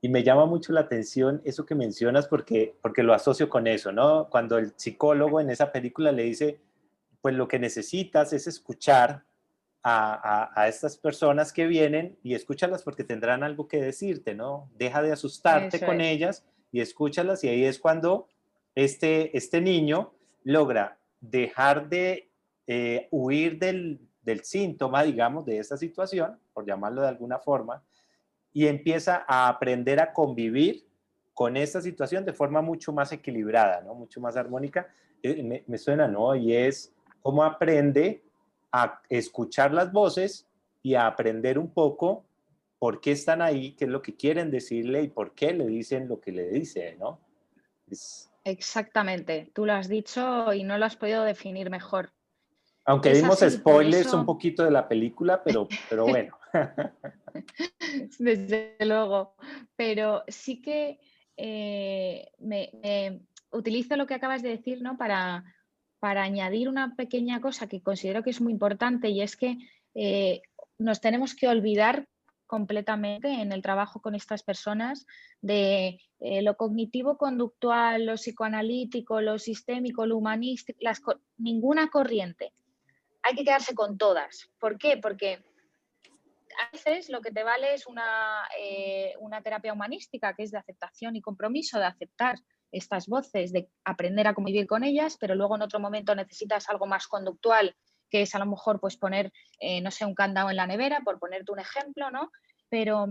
y me llama mucho la atención eso que mencionas porque lo asocio con eso, ¿no? Cuando el psicólogo en esa película le dice, pues lo que necesitas es escuchar a estas personas que vienen y escúchalas porque tendrán algo que decirte, ¿no? Deja de asustarte eso con es. ellas y escúchalas y ahí es cuando este niño logra dejar de huir del síntoma, digamos, de esta situación, por llamarlo de alguna forma, y empieza a aprender a convivir con esta situación de forma mucho más equilibrada, ¿no? Mucho más armónica. Me suena, ¿no? Y es cómo aprende a escuchar las voces y a aprender un poco por qué están ahí, qué es lo que quieren decirle y por qué le dicen lo que le dicen, ¿no? Es, Exactamente. Tú lo has dicho y no lo has podido definir mejor. aunque Es dimos así, por spoilers un eso poquito de la película, pero bueno. desde luego, pero sí que utilizo lo que acabas de decir, ¿no? Para añadir una pequeña cosa que considero que es muy importante y es que eh, nos tenemos que olvidar completamente en el trabajo con estas personas de lo cognitivo-conductual, lo psicoanalítico, lo sistémico, lo humanístico, ninguna corriente. Hay que quedarse con todas. ¿Por qué? Porque a veces lo que te vale es una terapia humanística, que es de aceptación y compromiso, de aceptar estas voces, de aprender a convivir con ellas, pero luego en otro momento necesitas algo más conductual que es a lo mejor pues poner, no sé, un candado en la nevera, por ponerte un ejemplo, ¿no? Pero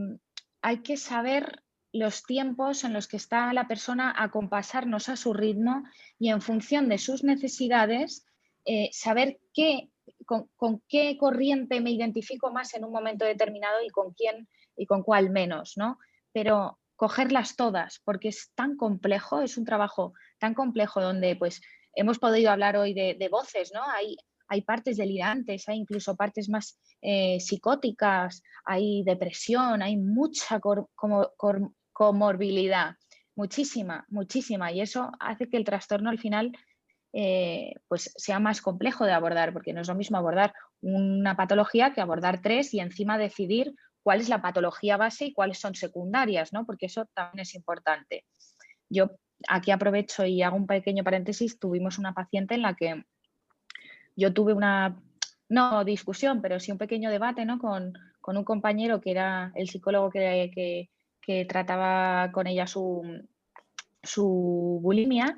hay que saber los tiempos en los que está la persona, acompasarnos a su ritmo y en función de sus necesidades, saber con qué corriente me identifico más en un momento determinado y con quién y con cuál menos, ¿no? Pero cogerlas todas, porque es tan complejo, es un trabajo tan complejo donde pues hemos podido hablar hoy de voces, ¿no? Hay partes delirantes, hay incluso partes más psicóticas, hay depresión, hay mucha comorbilidad, muchísima, muchísima, y eso hace que el trastorno al final pues sea más complejo de abordar, porque no es lo mismo abordar una patología que abordar 3 y encima decidir cuál es la patología base y cuáles son secundarias, ¿no? Porque eso también es importante. Yo aquí aprovecho y hago un pequeño paréntesis. Tuvimos una paciente en la que yo tuve una, no discusión, pero sí un pequeño debate, ¿no? con un compañero que era el psicólogo que trataba con ella su bulimia.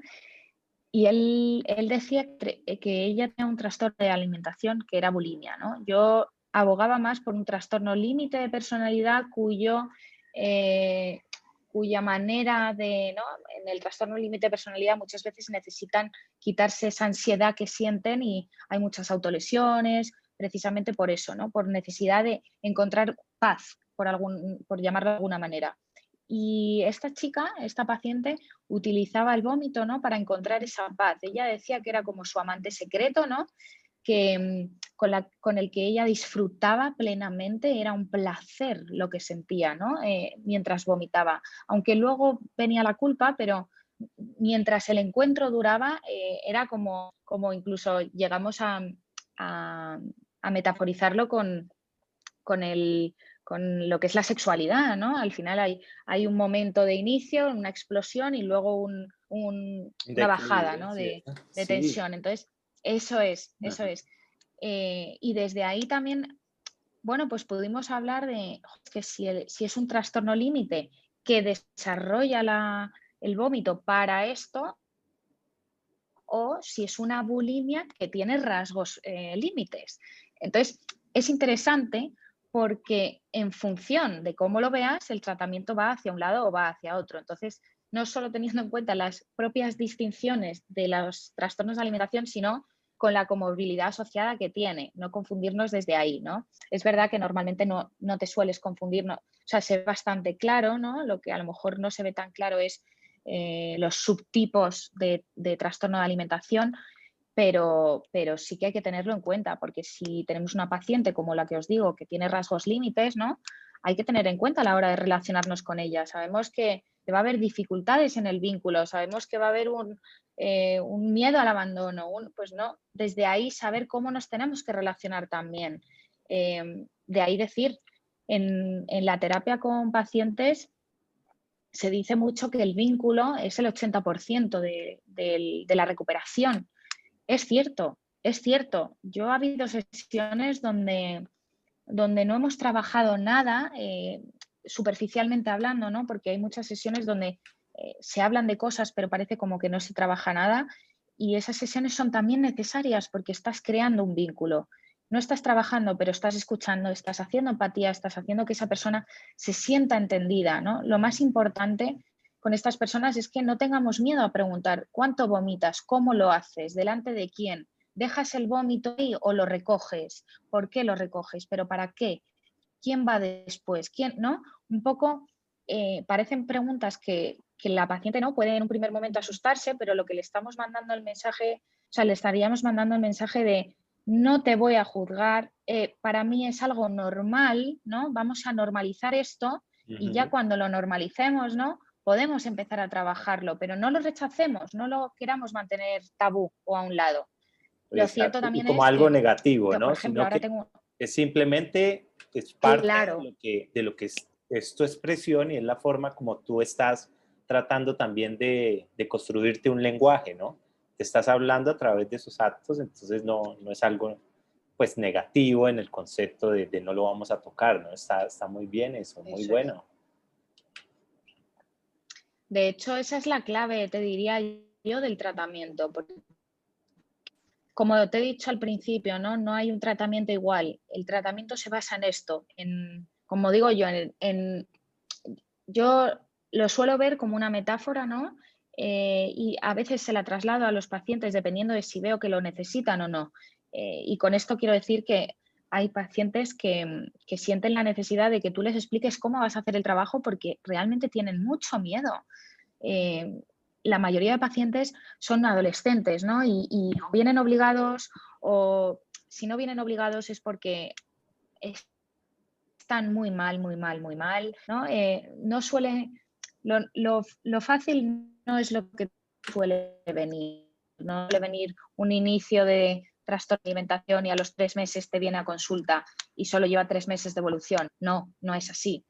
Y él decía que ella tenía un trastorno de alimentación que era bulimia, ¿no? Yo abogaba más por un trastorno límite de personalidad cuya manera de, ¿no? En el trastorno límite de personalidad muchas veces necesitan quitarse esa ansiedad que sienten y hay muchas autolesiones, precisamente por eso, ¿no? Por necesidad de encontrar paz, por llamarlo de alguna manera. Y esta chica, esta paciente, utilizaba el vómito, ¿no? Para encontrar esa paz. Ella decía que era como su amante secreto, ¿no? Que con el que ella disfrutaba plenamente, era un placer lo que sentía, ¿no? Mientras vomitaba. Aunque luego venía la culpa, pero mientras el encuentro duraba, era como incluso llegamos a metaforizarlo con lo que es la sexualidad, ¿no? Al final hay un momento de inicio, una explosión y luego una bajada, ¿no? de Sí. tensión. Entonces, eso es, eso Ajá. es. Y desde ahí también, bueno, pues pudimos hablar de que si es un trastorno límite que desarrolla el vómito para esto, o si es una bulimia que tiene rasgos límites. Entonces, es interesante porque en función de cómo lo veas, el tratamiento va hacia un lado o va hacia otro. Entonces, no solo teniendo en cuenta las propias distinciones de los trastornos de alimentación, sino con la comorbilidad asociada que tiene, no confundirnos desde ahí, ¿no? Es verdad que normalmente no te sueles confundir, ¿no? O sea, se ve bastante claro, ¿no? Lo que a lo mejor no se ve tan claro es los subtipos de trastorno de alimentación, pero sí que hay que tenerlo en cuenta, porque si tenemos una paciente como la que os digo, que tiene rasgos límites, ¿no? Hay que tener en cuenta a la hora de relacionarnos con ella. Sabemos que va a haber dificultades en el vínculo, sabemos que va a haber un miedo al abandono, pues no, desde ahí saber cómo nos tenemos que relacionar también. De ahí decir, en la terapia con pacientes se dice mucho que el vínculo es el 80% de la recuperación. Es cierto, es cierto. Yo ha habido sesiones donde no hemos trabajado nada, superficialmente hablando, ¿no? Porque hay muchas sesiones donde se hablan de cosas, pero parece como que no se trabaja nada. Y esas sesiones son también necesarias porque estás creando un vínculo. No estás trabajando, pero estás escuchando, estás haciendo empatía, estás haciendo que esa persona se sienta entendida, ¿no? Lo más importante con estas personas es que no tengamos miedo a preguntar cuánto vomitas, cómo lo haces, delante de quién, dejas el vómito ahí o lo recoges, por qué lo recoges, pero para qué, quién va después, quién, ¿no? Un poco parecen preguntas que la paciente no puede en un primer momento asustarse, pero lo que le estamos mandando el mensaje, o sea, le estaríamos mandando el mensaje de no te voy a juzgar, para mí es algo normal, ¿no? Vamos a normalizar esto y ya cuando lo normalicemos, ¿no? Podemos empezar a trabajarlo, pero no lo rechacemos, no lo queramos mantener tabú o a un lado. Lo cierto Exacto. Y también como es algo que, negativo, por ¿no? ejemplo, Sino ahora que tengo, es simplemente es parte claro, de lo que es tu expresión y es la forma como tú estás tratando también de construirte un lenguaje, ¿no? Te estás hablando a través de esos actos, entonces no es algo pues negativo en el concepto de no lo vamos a tocar, ¿no? Está muy bien eso, muy eso es. bueno. De hecho, esa es la clave, te diría yo, del tratamiento. como te he dicho al principio, ¿no? No hay un tratamiento igual. El tratamiento se basa en esto, como digo yo, yo lo suelo ver como una metáfora, ¿no? Y a veces se la traslado a los pacientes dependiendo de si veo que lo necesitan o no. Y con esto quiero decir que hay pacientes que sienten la necesidad de que tú les expliques cómo vas a hacer el trabajo porque realmente tienen mucho miedo. Eh, la mayoría de pacientes son adolescentes, ¿no? Y o vienen obligados o si no vienen obligados es porque están muy mal, muy mal, muy mal, ¿no? No suele, lo fácil no es lo que suele venir, no suele venir un inicio de trastorno de alimentación y a los 3 meses te viene a consulta y solo lleva 3 meses de evolución. No, no es así.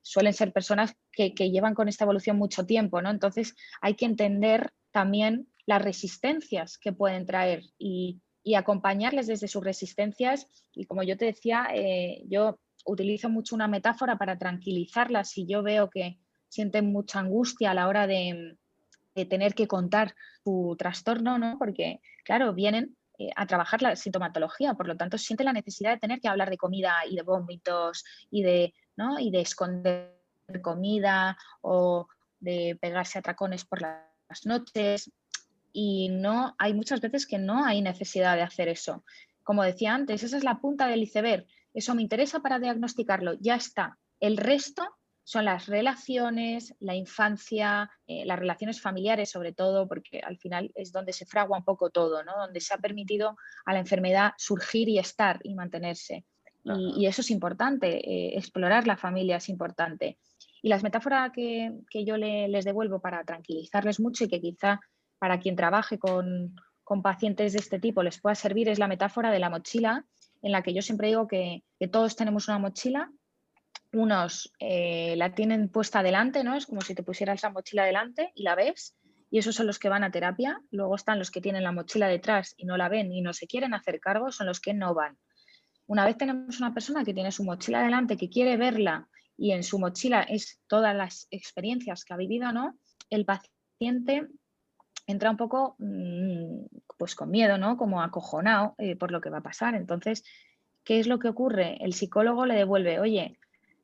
Suelen ser personas que llevan con esta evolución mucho tiempo, ¿no? Entonces hay que entender también las resistencias que pueden traer y acompañarles desde sus resistencias. Y como yo te decía, yo utilizo mucho una metáfora para tranquilizarlas si yo veo que sienten mucha angustia a la hora de tener que contar su trastorno, ¿no? Porque, claro, vienen a trabajar la sintomatología, por lo tanto sienten la necesidad de tener que hablar de comida y de vómitos y de, ¿no? Y de esconder comida o de pegarse a atracones por las noches. Y no, hay muchas veces que no hay necesidad de hacer eso. Como decía antes, esa es la punta del iceberg. Eso me interesa para diagnosticarlo, ya está. El resto son las relaciones, la infancia, las relaciones familiares sobre todo, porque al final es donde se fragua un poco todo, ¿no? Donde se ha permitido a la enfermedad surgir y estar y mantenerse. Y eso es importante, explorar la familia es importante. Y las metáforas que yo les devuelvo para tranquilizarles mucho y que quizá para quien trabaje con pacientes de este tipo les pueda servir es la metáfora de la mochila, en la que yo siempre digo que todos tenemos una mochila. Unos la tienen puesta delante, ¿no? Es como si te pusieras la mochila delante y la ves, y esos son los que van a terapia. Luego están los que tienen la mochila detrás y no la ven y no se quieren hacer cargo, son los que no van. Una vez tenemos una persona que tiene su mochila delante, que quiere verla y en su mochila es todas las experiencias que ha vivido, ¿no? El paciente entra un poco pues con miedo, ¿no? Como acojonado por lo que va a pasar. Entonces, ¿qué es lo que ocurre? El psicólogo le devuelve, oye,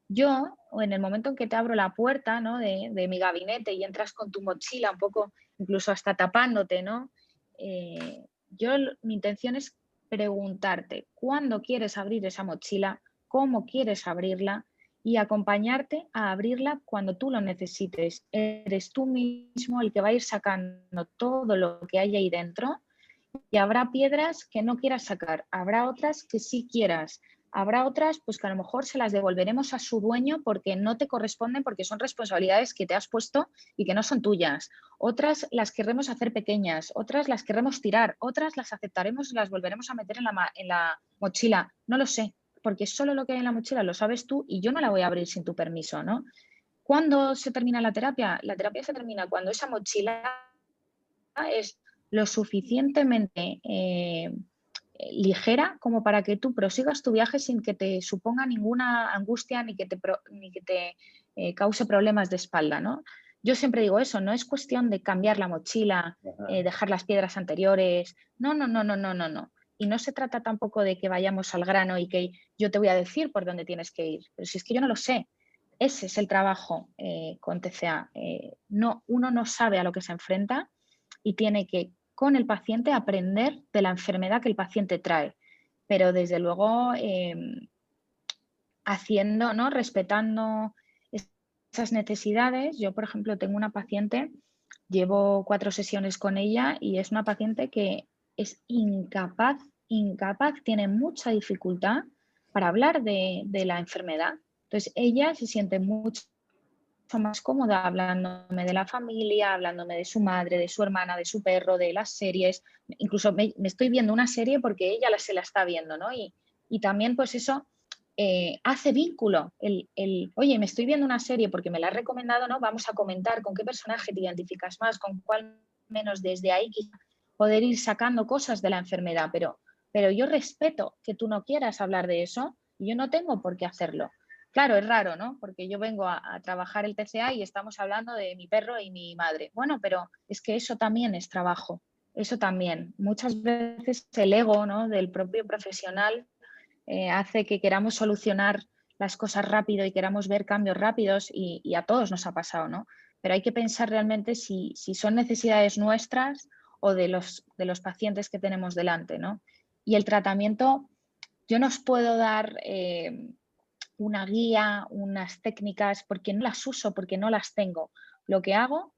yo, o en el momento en que te abro la puerta, ¿no? de mi gabinete y entras con tu mochila un poco, incluso hasta tapándote, ¿no? Mi intención es preguntarte cuándo quieres abrir esa mochila, cómo quieres abrirla y acompañarte a abrirla cuando tú lo necesites. Eres tú mismo el que va a ir sacando todo lo que hay ahí dentro y habrá piedras que no quieras sacar, habrá otras que sí quieras, habrá otras pues que a lo mejor se las devolveremos a su dueño porque no te corresponden, porque son responsabilidades que te has puesto y que no son tuyas. Otras las querremos hacer pequeñas, otras las querremos tirar, otras las aceptaremos y las volveremos a meter en la mochila. No lo sé, porque solo lo que hay en la mochila lo sabes tú y yo no la voy a abrir sin tu permiso, ¿no? ¿Cuándo se termina la terapia? La terapia se termina cuando esa mochila es lo suficientemente ligera como para que tú prosigas tu viaje sin que te suponga ninguna angustia ni que te cause problemas de espalda, ¿no? Yo siempre digo eso, no es cuestión de cambiar la mochila, dejar las piedras anteriores, no, no, no, no, no, no, no. Y no se trata tampoco de que vayamos al grano y que yo te voy a decir por dónde tienes que ir, pero si es que yo no lo sé. Ese es el trabajo con TCA. No, uno no sabe a lo que se enfrenta y tiene que, con el paciente, aprender de la enfermedad que el paciente trae. Pero desde luego, haciendo, ¿no? Respetando esas necesidades. Yo, por ejemplo, tengo una paciente, llevo 4 sesiones con ella y es una paciente que es incapaz, tiene mucha dificultad para hablar de la enfermedad. Entonces, ella se siente mucho más cómoda hablándome de la familia, hablándome de su madre, de su hermana, de su perro, de las series. Incluso me estoy viendo una serie porque ella se la está viendo, ¿no? Y también pues eso hace vínculo. Oye, me estoy viendo una serie porque me la has recomendado, ¿no? Vamos a comentar con qué personaje te identificas más, con cuál menos, desde ahí quizá poder ir sacando cosas de la enfermedad. Pero yo respeto que tú no quieras hablar de eso y yo no tengo por qué hacerlo. Claro, es raro, ¿no? Porque yo vengo a trabajar el TCA y estamos hablando de mi perro y mi madre. Bueno, pero es que eso también es trabajo. eso también. Muchas veces el ego, ¿no?, del propio profesional hace que queramos solucionar las cosas rápido y queramos ver cambios rápidos y a todos nos ha pasado, ¿no? Pero hay que pensar realmente si son necesidades nuestras o de los pacientes que tenemos delante, ¿no? Y el tratamiento, yo no os puedo dar una guía, unas técnicas, porque no las uso, porque no las tengo. Lo que hago,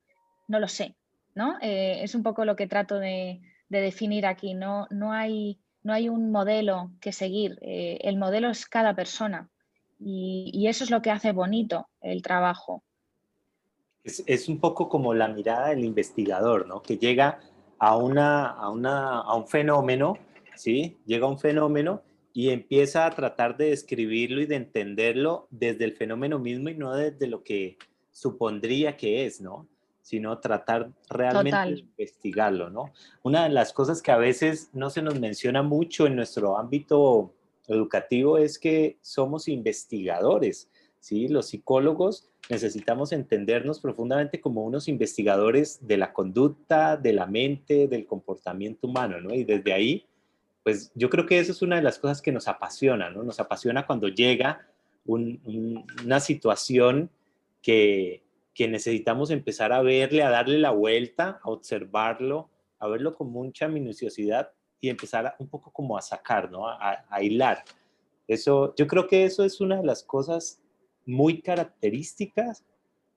no lo sé, ¿no? Es un poco lo que trato de definir aquí. No hay un modelo que seguir. El modelo es cada persona y eso es lo que hace bonito el trabajo. Es un poco como la mirada del investigador, ¿no? Que llega a un fenómeno, ¿sí? Llega a un fenómeno y empieza a tratar de describirlo y de entenderlo desde el fenómeno mismo y no desde lo que supondría que es, ¿no? Sino tratar realmente de Total. investigarlo, ¿no? Una de las cosas que a veces no se nos menciona mucho en nuestro ámbito educativo es que somos investigadores, ¿sí? Los psicólogos necesitamos entendernos profundamente como unos investigadores de la conducta, de la mente, del comportamiento humano, ¿no? Y desde ahí, pues yo creo que eso es una de las cosas que nos apasiona, ¿no? Nos apasiona cuando llega una situación que necesitamos empezar a verle, a darle la vuelta, a observarlo, a verlo con mucha minuciosidad y empezar un poco como a sacar, ¿no? A hilar. Eso, yo creo que eso es una de las cosas muy características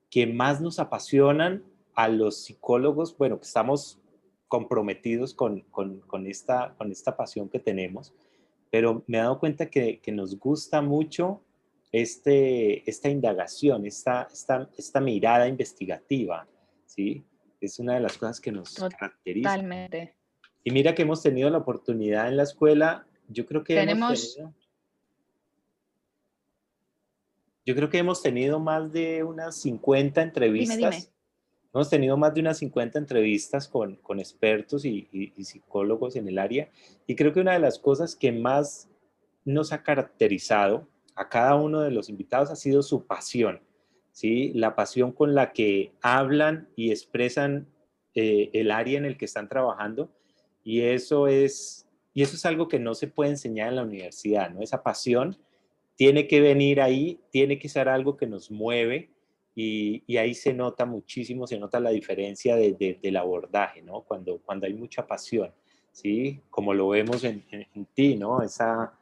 que más nos apasionan a los psicólogos, bueno, que estamos comprometidos con esta pasión que tenemos, pero me he dado cuenta que nos gusta mucho esta indagación, esta mirada investigativa, ¿sí? Es una de las cosas que nos caracteriza. Totalmente. Y mira que hemos tenido la oportunidad en la escuela, Tenemos, yo creo que hemos tenido más de unas 50 dime. entrevistas. Hemos tenido más de unas 50 entrevistas con expertos y psicólogos en el área. Y creo que una de las cosas que más nos ha caracterizado a cada uno de los invitados ha sido su pasión, ¿sí? La pasión con la que hablan y expresan el área en el que están trabajando. Y eso es algo que no se puede enseñar en la universidad, ¿no? Esa pasión tiene que venir ahí, tiene que ser algo que nos mueve y ahí se nota muchísimo, se nota la diferencia del abordaje, ¿no? Cuando hay mucha pasión, ¿sí? Como lo vemos en ti, ¿no? Esa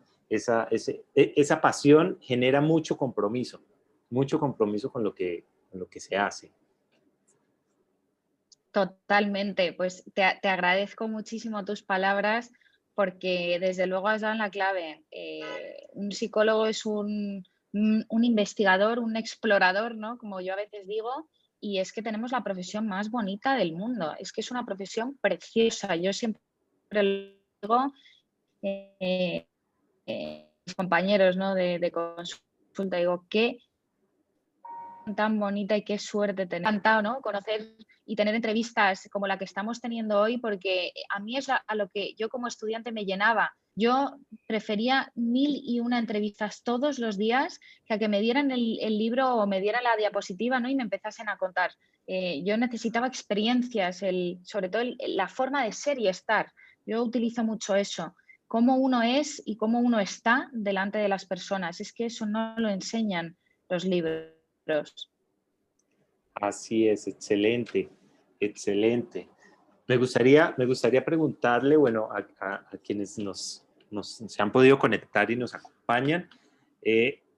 pasión genera mucho compromiso con lo que se hace. Totalmente, pues te agradezco muchísimo tus palabras porque desde luego has dado en la clave. Un psicólogo es un investigador, un explorador, ¿no? Como yo a veces digo, y es que tenemos la profesión más bonita del mundo. Es que es una profesión preciosa. Yo siempre lo digo, eh, mis compañeros, ¿no?, de consulta, digo, qué tan bonita y qué suerte tener. Encantado, ¿no?, conocer y tener entrevistas como la que estamos teniendo hoy, porque a mí es a lo que yo como estudiante me llenaba. Yo prefería 1001 entrevistas todos los días que a que me dieran el libro o me dieran la diapositiva, ¿no?, y me empezasen a contar. Yo necesitaba experiencias, sobre todo la forma de ser y estar. Yo utilizo mucho eso, cómo uno es y cómo uno está delante de las personas. Es que eso no lo enseñan los libros. Así es, excelente, excelente. Me gustaría preguntarle, bueno, a quienes se han podido conectar y nos acompañan,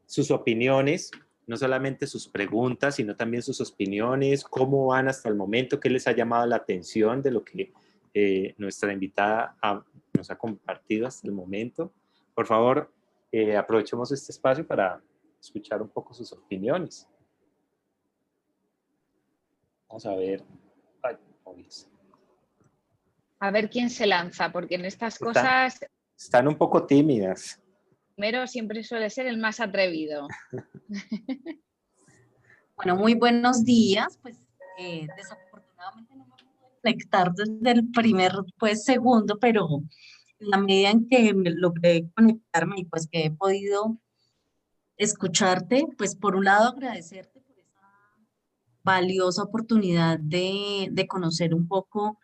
sus opiniones, no solamente sus preguntas, sino también sus opiniones, cómo van hasta el momento, qué les ha llamado la atención de lo que nuestra invitada nos ha compartido hasta el momento. Por favor, aprovechemos este espacio para escuchar un poco sus opiniones. Vamos a ver. Ay, obvios. A ver quién se lanza, porque en estas Están, cosas, están un poco tímidas. primero siempre suele ser el más atrevido. Bueno, muy buenos días. Pues desafortunadamente no me pude conectar desde el primer pues, segundo, pero en la medida en que logré conectarme y pues que he podido escucharte, pues por un lado agradecerte por esa valiosa oportunidad de conocer un poco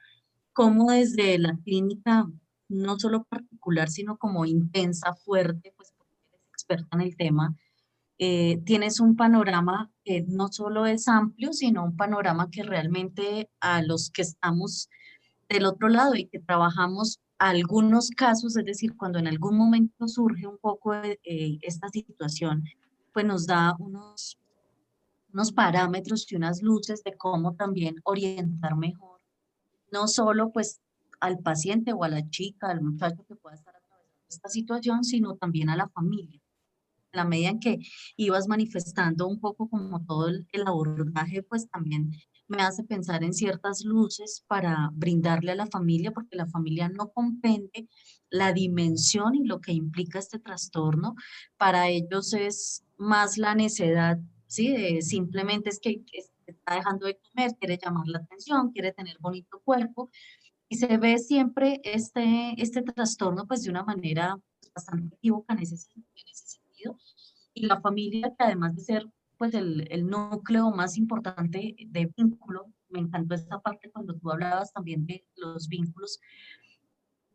cómo desde la clínica, no solo particular, sino como intensa, fuerte, pues porque eres experta en el tema, tienes un panorama que no solo es amplio, sino un panorama que realmente a los que estamos del otro lado y que trabajamos algunos casos, es decir, cuando en algún momento surge un poco esta situación, pues nos da unos parámetros y unas luces de cómo también orientar mejor, no solo pues al paciente o a la chica, al muchacho que pueda estar atravesando esta situación, sino también a la familia. En la medida en que ibas manifestando un poco como todo el abordaje, pues también me hace pensar en ciertas luces para brindarle a la familia, porque la familia no comprende la dimensión y lo que implica este trastorno. Para ellos es más la necedad, ¿sí? Simplemente es que está dejando de comer, quiere llamar la atención, quiere tener bonito cuerpo, y se ve siempre este trastorno pues de una manera pues, bastante equívoca en ese sentido. Y la familia, que además de ser pues el núcleo más importante de vínculo, me encantó esta parte cuando tú hablabas también de los vínculos,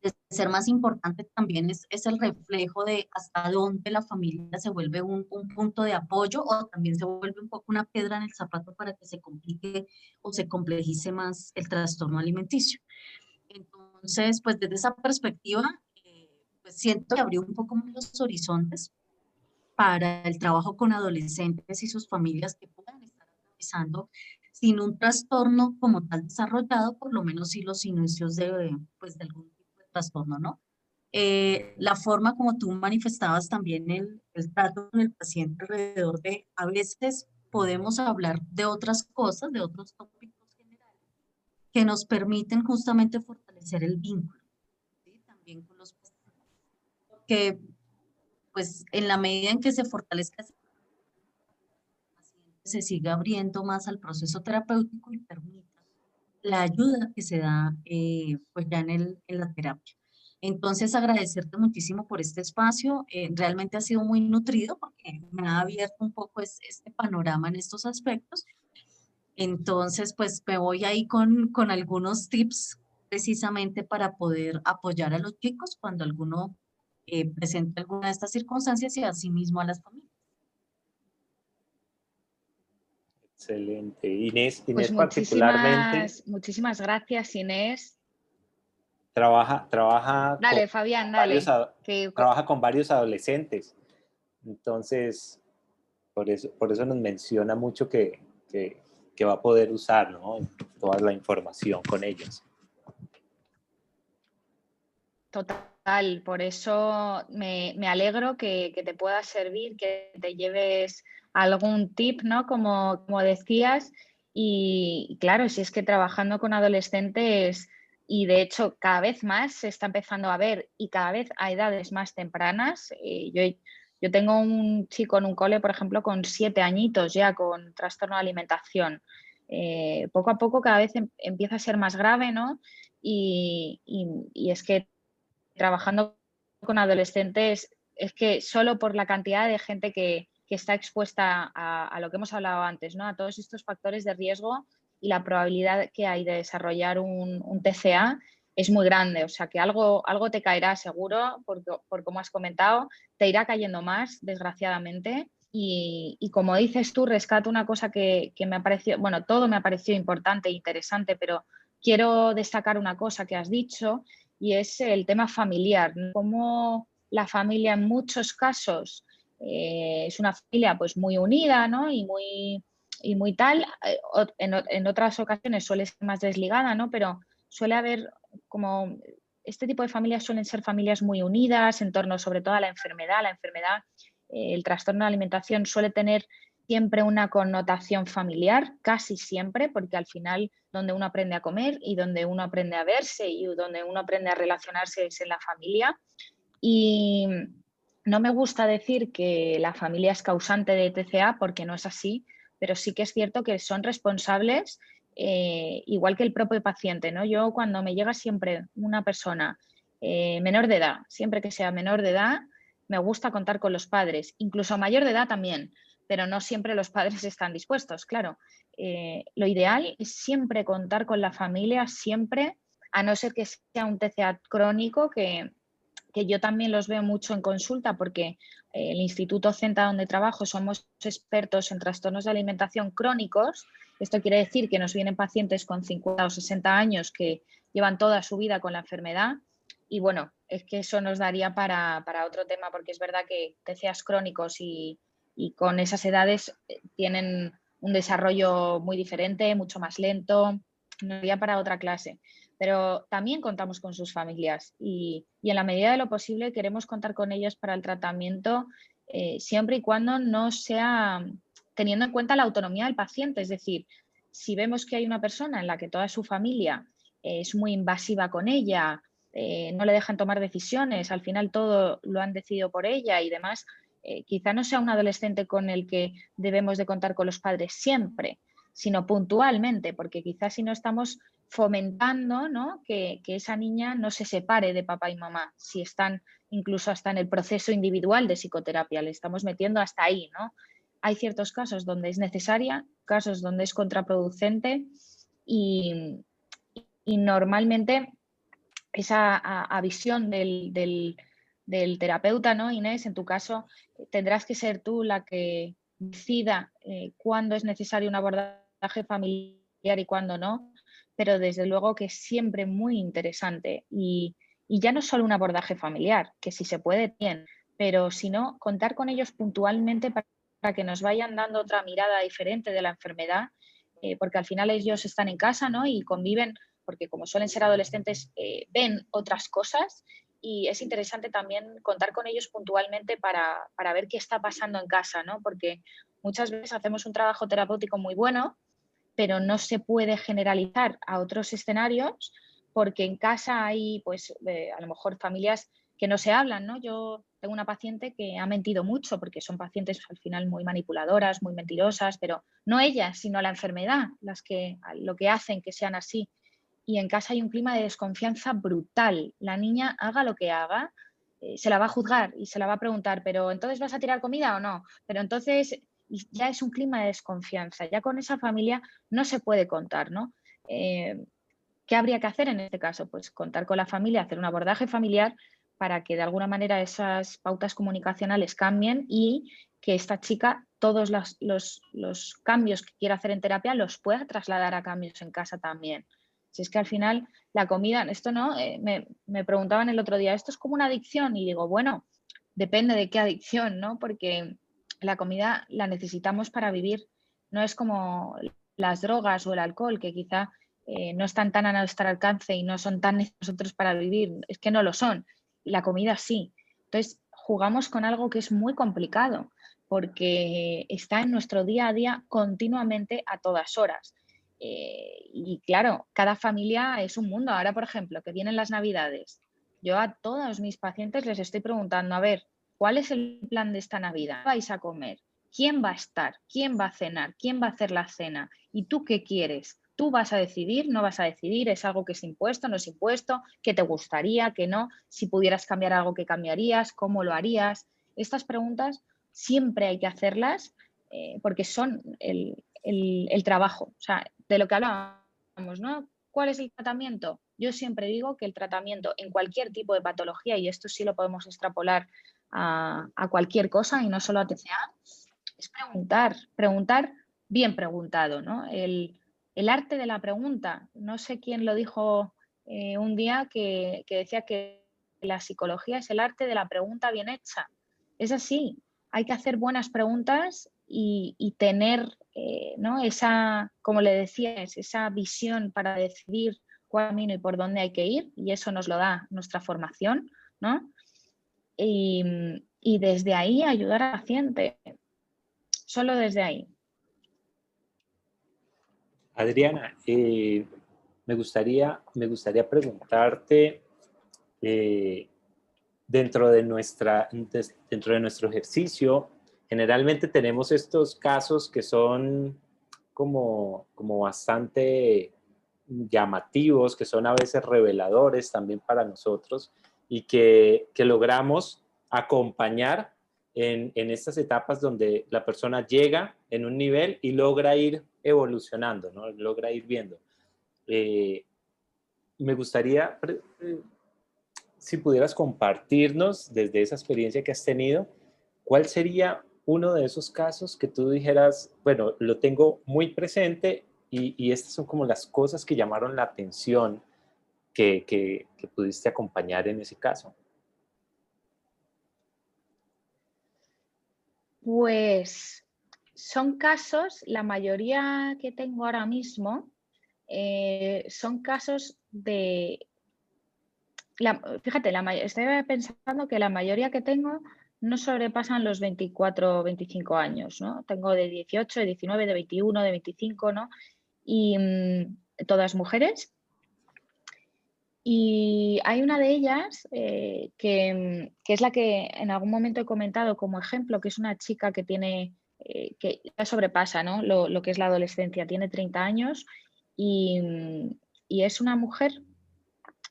de ser más importante también es el reflejo de hasta dónde la familia se vuelve un punto de apoyo o también se vuelve un poco una piedra en el zapato para que se complique o se complejice más el trastorno alimenticio. Entonces, pues desde esa perspectiva, pues siento que abrió un poco más los horizontes para el trabajo con adolescentes y sus familias que puedan estar atravesando sin un trastorno como tal desarrollado, por lo menos sí los inicios de, pues, de algún tipo de trastorno, ¿no? La forma como tú manifestabas también el trato con el paciente alrededor de, a veces podemos hablar de otras cosas, de otros tópicos generales, que nos permiten justamente fortalecer el vínculo, ¿sí? También con los pacientes. Que pues en la medida en que se fortalezca ese paciente, se siga abriendo más al proceso terapéutico y permita la ayuda que se da pues ya en la terapia. Entonces, agradecerte muchísimo por este espacio. Realmente ha sido muy nutrido porque me ha abierto un poco este panorama en estos aspectos. Entonces, pues me voy ahí con algunos tips precisamente para poder apoyar a los chicos cuando alguno presente alguna de estas circunstancias y asimismo a las familias. Excelente. Inés, Pues Inés particularmente muchísimas gracias, Inés. trabaja con Dale, Fabián, varios, dale. Que, trabaja con varios adolescentes. Entonces, por eso nos menciona mucho que va a poder usar, ¿no? Toda la información con ellos. Total, por eso me alegro que te pueda servir, que te lleves algún tip, ¿no? Como decías. Y claro, si es que trabajando con adolescentes, y de hecho cada vez más se está empezando a ver y cada vez a edades más tempranas. Yo tengo un chico en un cole, por ejemplo, con 7 añitos ya con trastorno de alimentación. Poco a poco cada vez empieza a ser más grave, ¿no? Y es que trabajando con adolescentes, es que solo por la cantidad de gente que está expuesta a lo que hemos hablado antes, ¿no? A todos estos factores de riesgo y la probabilidad que hay de desarrollar un TCA es muy grande. O sea que algo te caerá seguro, por como has comentado, te irá cayendo más, desgraciadamente. Y como dices tú, rescato una cosa que me ha parecido, bueno, todo me ha parecido importante e interesante, pero quiero destacar una cosa que has dicho, y es el tema familiar, ¿no? Cómo la familia en muchos casos es una familia pues muy unida, ¿no? Y muy tal. En otras ocasiones suele ser más desligada, ¿no? Pero suele haber como este tipo de familias suelen ser familias muy unidas en torno sobre todo a la enfermedad. La enfermedad, el trastorno de alimentación suele tener siempre una connotación familiar, casi siempre, porque al final donde uno aprende a comer y donde uno aprende a verse y donde uno aprende a relacionarse es en la familia. Y no me gusta decir que la familia es causante de TCA porque no es así, pero sí que es cierto que son responsables, igual que el propio paciente, ¿no? Yo cuando me llega siempre una persona menor de edad, siempre que sea menor de edad, me gusta contar con los padres, incluso mayor de edad también, pero no siempre los padres están dispuestos, claro. Lo ideal es siempre contar con la familia, siempre, a no ser que sea un TCA crónico, que yo también los veo mucho en consulta, porque el Instituto CENTA donde trabajo somos expertos en trastornos de alimentación crónicos. Esto quiere decir que nos vienen pacientes con 50 o 60 años que llevan toda su vida con la enfermedad. Y bueno, es que eso nos daría para otro tema, porque es verdad que TCAs crónicos y con esas edades tienen un desarrollo muy diferente, mucho más lento, nos daría para otra clase. Pero también contamos con sus familias y en la medida de lo posible queremos contar con ellos para el tratamiento, siempre y cuando no sea teniendo en cuenta la autonomía del paciente. Es decir, si vemos que hay una persona en la que toda su familia es muy invasiva con ella, no le dejan tomar decisiones, al final todo lo han decidido por ella y demás, quizá no sea un adolescente con el que debemos de contar con los padres siempre, sino puntualmente, porque quizás si no estamos fomentando, ¿no?, que esa niña no se separe de papá y mamá, si están incluso hasta en el proceso individual de psicoterapia, le estamos metiendo hasta ahí, ¿no? Hay ciertos casos donde es necesaria, casos donde es contraproducente y normalmente esa visión del terapeuta, ¿no, Inés? En tu caso, tendrás que ser tú la que decida cuándo es necesario un abordaje familiar y cuándo no, pero desde luego que es siempre muy interesante y ya no solo un abordaje familiar, que si se puede, bien, pero sino contar con ellos puntualmente para que nos vayan dando otra mirada diferente de la enfermedad, porque al final ellos están en casa, ¿no?, y conviven, porque como suelen ser adolescentes, ven otras cosas y es interesante también contar con ellos puntualmente para ver qué está pasando en casa, ¿no? Porque muchas veces hacemos un trabajo terapéutico muy bueno, pero no se puede generalizar a otros escenarios porque en casa hay, pues, a lo mejor familias que no se hablan, ¿no? Yo tengo una paciente que ha mentido mucho porque son pacientes al final muy manipuladoras, muy mentirosas, pero no ellas, sino la enfermedad, lo que hacen que sean así. Y en casa hay un clima de desconfianza brutal. La niña, haga lo que haga, se la va a juzgar y se la va a preguntar, pero entonces vas a tirar comida o no, pero entonces ya es un clima de desconfianza, ya con esa familia no se puede contar, ¿no? ¿Qué habría que hacer en este caso? Pues contar con la familia, hacer un abordaje familiar para que de alguna manera esas pautas comunicacionales cambien y que esta chica todos los cambios que quiera hacer en terapia los pueda trasladar a cambios en casa también. Si es que al final la comida, esto no, me preguntaban el otro día, ¿esto es como una adicción? Y digo, bueno, depende de qué adicción, ¿no? Porque la comida la necesitamos para vivir, no es como las drogas o el alcohol, que quizá no están tan a nuestro alcance y no son tan nosotros para vivir, es que no lo son. Y la comida sí. Entonces, jugamos con algo que es muy complicado porque está en nuestro día a día continuamente a todas horas. Y claro, cada familia es un mundo. Ahora, por ejemplo, que vienen las Navidades, yo a todos mis pacientes les estoy preguntando, a ver, ¿cuál es el plan de esta Navidad? ¿Qué vais a comer? ¿Quién va a estar? ¿Quién va a cenar? ¿Quién va a hacer la cena? ¿Y tú qué quieres? Tú vas a decidir, no vas a decidir, es algo que es impuesto, no es impuesto, qué te gustaría, qué no, si pudieras cambiar algo, ¿qué cambiarías? ¿Cómo lo harías? Estas preguntas siempre hay que hacerlas porque son el trabajo, o sea, de lo que hablábamos, ¿no? ¿Cuál es el tratamiento? Yo siempre digo que el tratamiento en cualquier tipo de patología, y esto sí lo podemos extrapolar a cualquier cosa y no solo a TCA, es preguntar bien preguntado, ¿no? El arte de la pregunta. No sé quién lo dijo un día que decía que la psicología es el arte de la pregunta bien hecha. Es así, hay que hacer buenas preguntas y tener, ¿no?, esa, como le decías, esa visión para decidir cuál camino y por dónde hay que ir, y eso nos lo da nuestra formación, ¿no? Y desde ahí ayudar al paciente, solo desde ahí. Adriana, me gustaría preguntarte, eh, dentro de nuestro ejercicio, generalmente tenemos estos casos que son como bastante llamativos, que son a veces reveladores también para nosotros y que logramos acompañar en estas etapas donde la persona llega en un nivel y logra ir evolucionando, ¿no? Logra ir viendo. Eh, me gustaría, si pudieras compartirnos desde esa experiencia que has tenido, ¿cuál sería uno de esos casos que tú dijeras, bueno, lo tengo muy presente y estas son como las cosas que llamaron la atención que pudiste acompañar en ese caso? Pues son casos, la mayoría que tengo ahora mismo, son casos de... fíjate, estoy pensando que la mayoría que tengo no sobrepasan los 24 o 25 años, ¿no? Tengo de 18, de 19, de 21, de 25, ¿no? Y todas mujeres. Y hay una de ellas que es la que en algún momento he comentado como ejemplo, que es una chica que tiene, que ya sobrepasa, ¿no? lo que es la adolescencia, tiene 30 años y es una mujer,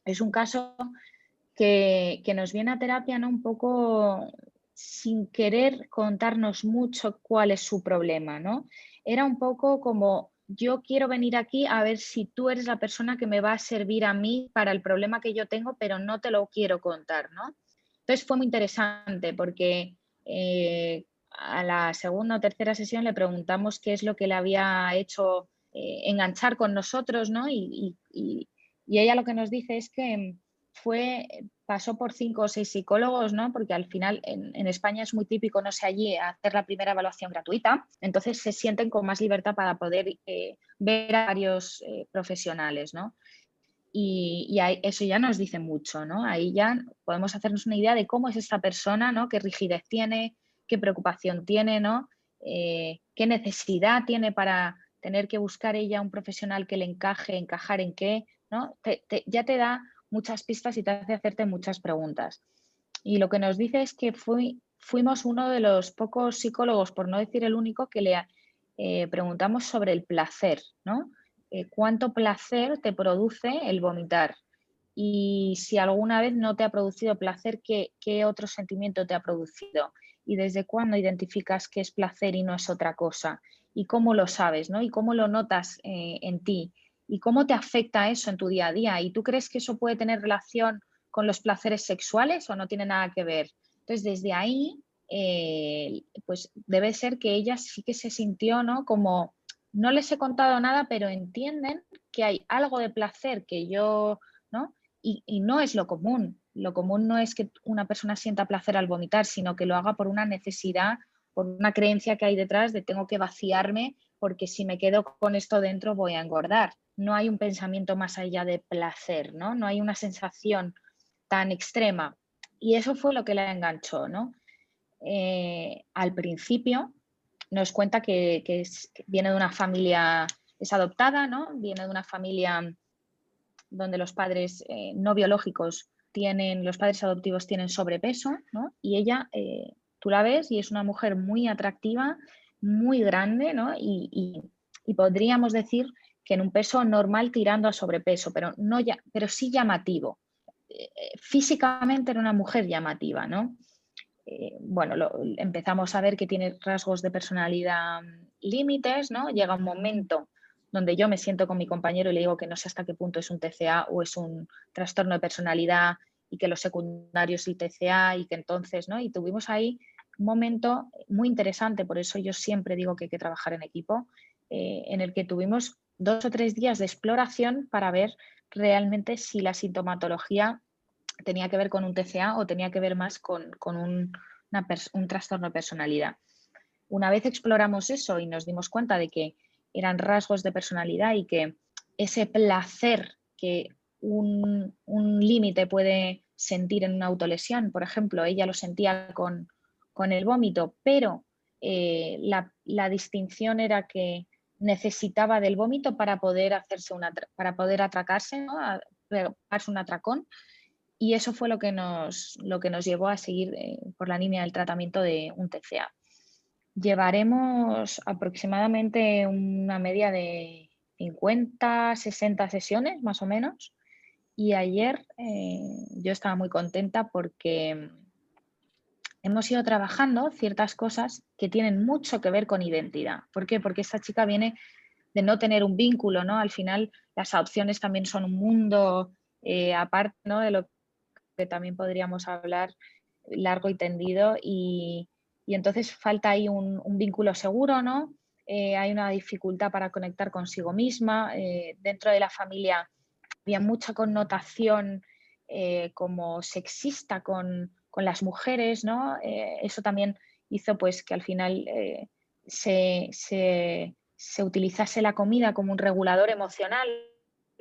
es un caso que nos viene a terapia, ¿no? Un poco sin querer contarnos mucho cuál es su problema, ¿no? Era un poco como, yo quiero venir aquí a ver si tú eres la persona que me va a servir a mí para el problema que yo tengo, pero no te lo quiero contar, ¿no? Entonces fue muy interesante porque a la segunda o tercera sesión le preguntamos qué es lo que le había hecho enganchar con nosotros, ¿no? Y ella lo que nos dice es que pasó por 5 o 6 psicólogos, ¿no? Porque al final en España es muy típico, no sé, allí hacer la primera evaluación gratuita, entonces se sienten con más libertad para poder ver a varios profesionales, ¿no? Y eso ya nos dice mucho, ¿no? Ahí ya podemos hacernos una idea de cómo es esta persona, ¿no? Qué rigidez tiene, qué preocupación tiene, ¿no? Qué necesidad tiene para tener que buscar ella un profesional que le encaje, encajar en qué, ¿no? Ya te da muchas pistas y te hace hacerte muchas preguntas. Y lo que nos dice es que fuimos uno de los pocos psicólogos, por no decir el único, que le preguntamos sobre el placer, ¿no? ¿Cuánto placer te produce el vomitar? Y si alguna vez no te ha producido placer, ¿qué otro sentimiento te ha producido? ¿Y desde cuándo identificas que es placer y no es otra cosa? ¿Y cómo lo sabes, ¿no? ¿Y cómo lo notas en ti? ¿Y cómo te afecta eso en tu día a día? ¿Y tú crees que eso puede tener relación con los placeres sexuales o no tiene nada que ver? Entonces, desde ahí, pues debe ser que ella sí que se sintió, ¿no? Como, no les he contado nada, pero entienden que hay algo de placer que yo, ¿no? Y no es lo común. Lo común no es que una persona sienta placer al vomitar, sino que lo haga por una necesidad, por una creencia que hay detrás de tengo que vaciarme porque si me quedo con esto dentro voy a engordar. No hay un pensamiento más allá de placer, ¿no? No hay una sensación tan extrema. Y eso fue lo que la enganchó, ¿no? Al principio nos cuenta que viene de una familia, es adoptada, ¿no? Viene de una familia donde los padres no biológicos los padres adoptivos tienen sobrepeso, ¿no? Y ella, tú la ves y es una mujer muy atractiva, muy grande, ¿no? Y podríamos decir que en un peso normal tirando a sobrepeso, pero sí llamativo. Físicamente era una mujer llamativa, ¿no? Bueno, empezamos a ver que tiene rasgos de personalidad límites, ¿no? Llega un momento donde yo me siento con mi compañero y le digo que no sé hasta qué punto es un TCA o es un trastorno de personalidad y que los secundarios el TCA y que entonces, ¿no? Y tuvimos ahí un momento muy interesante, por eso yo siempre digo que hay que trabajar en equipo, en el que tuvimos 2 o 3 días de exploración para ver realmente si la sintomatología tenía que ver con un TCA o tenía que ver más con un trastorno de personalidad. Una vez exploramos eso y nos dimos cuenta de que eran rasgos de personalidad y que ese placer que un límite puede sentir en una autolesión, por ejemplo, ella lo sentía con el vómito, pero la distinción era que necesitaba del vómito para poder atracarse, ¿no? A pegarse un atracón. Y eso fue lo que nos llevó a seguir por la línea del tratamiento de un TCA. Llevaremos aproximadamente una media de 50, 60 sesiones más o menos. Y ayer yo estaba muy contenta porque hemos ido trabajando ciertas cosas que tienen mucho que ver con identidad. ¿Por qué? Porque esta chica viene de no tener un vínculo, ¿no? Al final las adopciones también son un mundo aparte, ¿no?, de lo que también podríamos hablar largo y tendido, y entonces falta ahí un vínculo seguro, ¿no? Hay una dificultad para conectar consigo misma. Dentro de la familia había mucha connotación como sexista con las mujeres, ¿no? Eso también hizo pues que al final se utilizase la comida como un regulador emocional,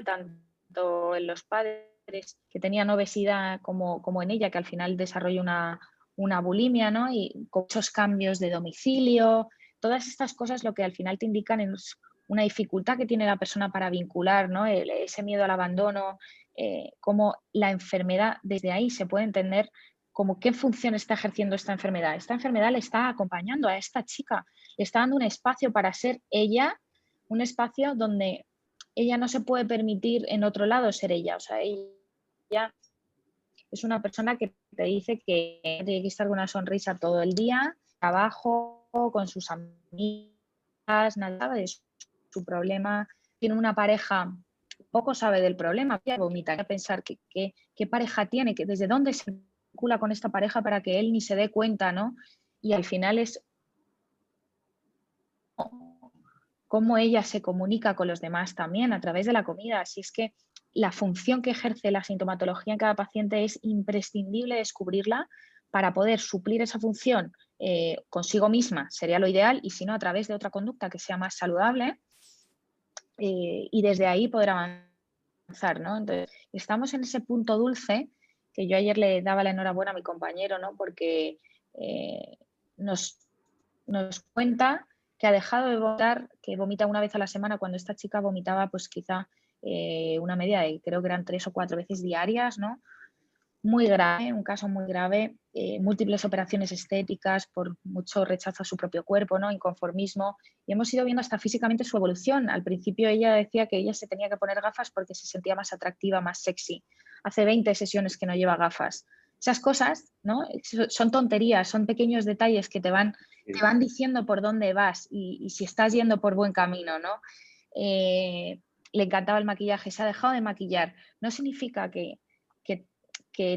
tanto en los padres que tenían obesidad como en ella, que al final desarrolla una bulimia, ¿no? Y con muchos cambios de domicilio, todas estas cosas lo que al final te indican es una dificultad que tiene la persona para vincular, ¿no? Ese miedo al abandono, cómo la enfermedad desde ahí se puede entender como qué función está ejerciendo esta enfermedad. Esta enfermedad le está acompañando a esta chica, le está dando un espacio para ser ella, un espacio donde ella no se puede permitir en otro lado ser ella. O sea, ella es una persona que te dice que tiene que estar con una sonrisa todo el día, trabajo, con sus amigas, nada de su problema. Tiene una pareja, poco sabe del problema, vomita, a pensar qué pareja tiene, que desde dónde se vincula con esta pareja para que él ni se dé cuenta, ¿no? Y al final es cómo ella se comunica con los demás también a través de la comida. Así es que la función que ejerce la sintomatología en cada paciente es imprescindible descubrirla para poder suplir esa función consigo misma, sería lo ideal, y si no, a través de otra conducta que sea más saludable, y desde ahí poder avanzar, ¿no? Entonces, estamos en ese punto dulce que yo ayer le daba la enhorabuena a mi compañero, ¿no? Porque nos cuenta que ha dejado de vomitar, que vomita una vez a la semana, cuando esta chica vomitaba pues quizá una media de, creo que eran 3 o 4 veces diarias, ¿no? Muy grave, un caso muy grave, múltiples operaciones estéticas por mucho rechazo a su propio cuerpo, ¿no? Inconformismo, y hemos ido viendo hasta físicamente su evolución. Al principio ella decía que ella se tenía que poner gafas porque se sentía más atractiva, más sexy. Hace 20 sesiones que no lleva gafas. Esas cosas, ¿no? Son tonterías, son pequeños detalles que te van diciendo por dónde vas y si estás yendo por buen camino, ¿no? Le encantaba el maquillaje, se ha dejado de maquillar. No significa que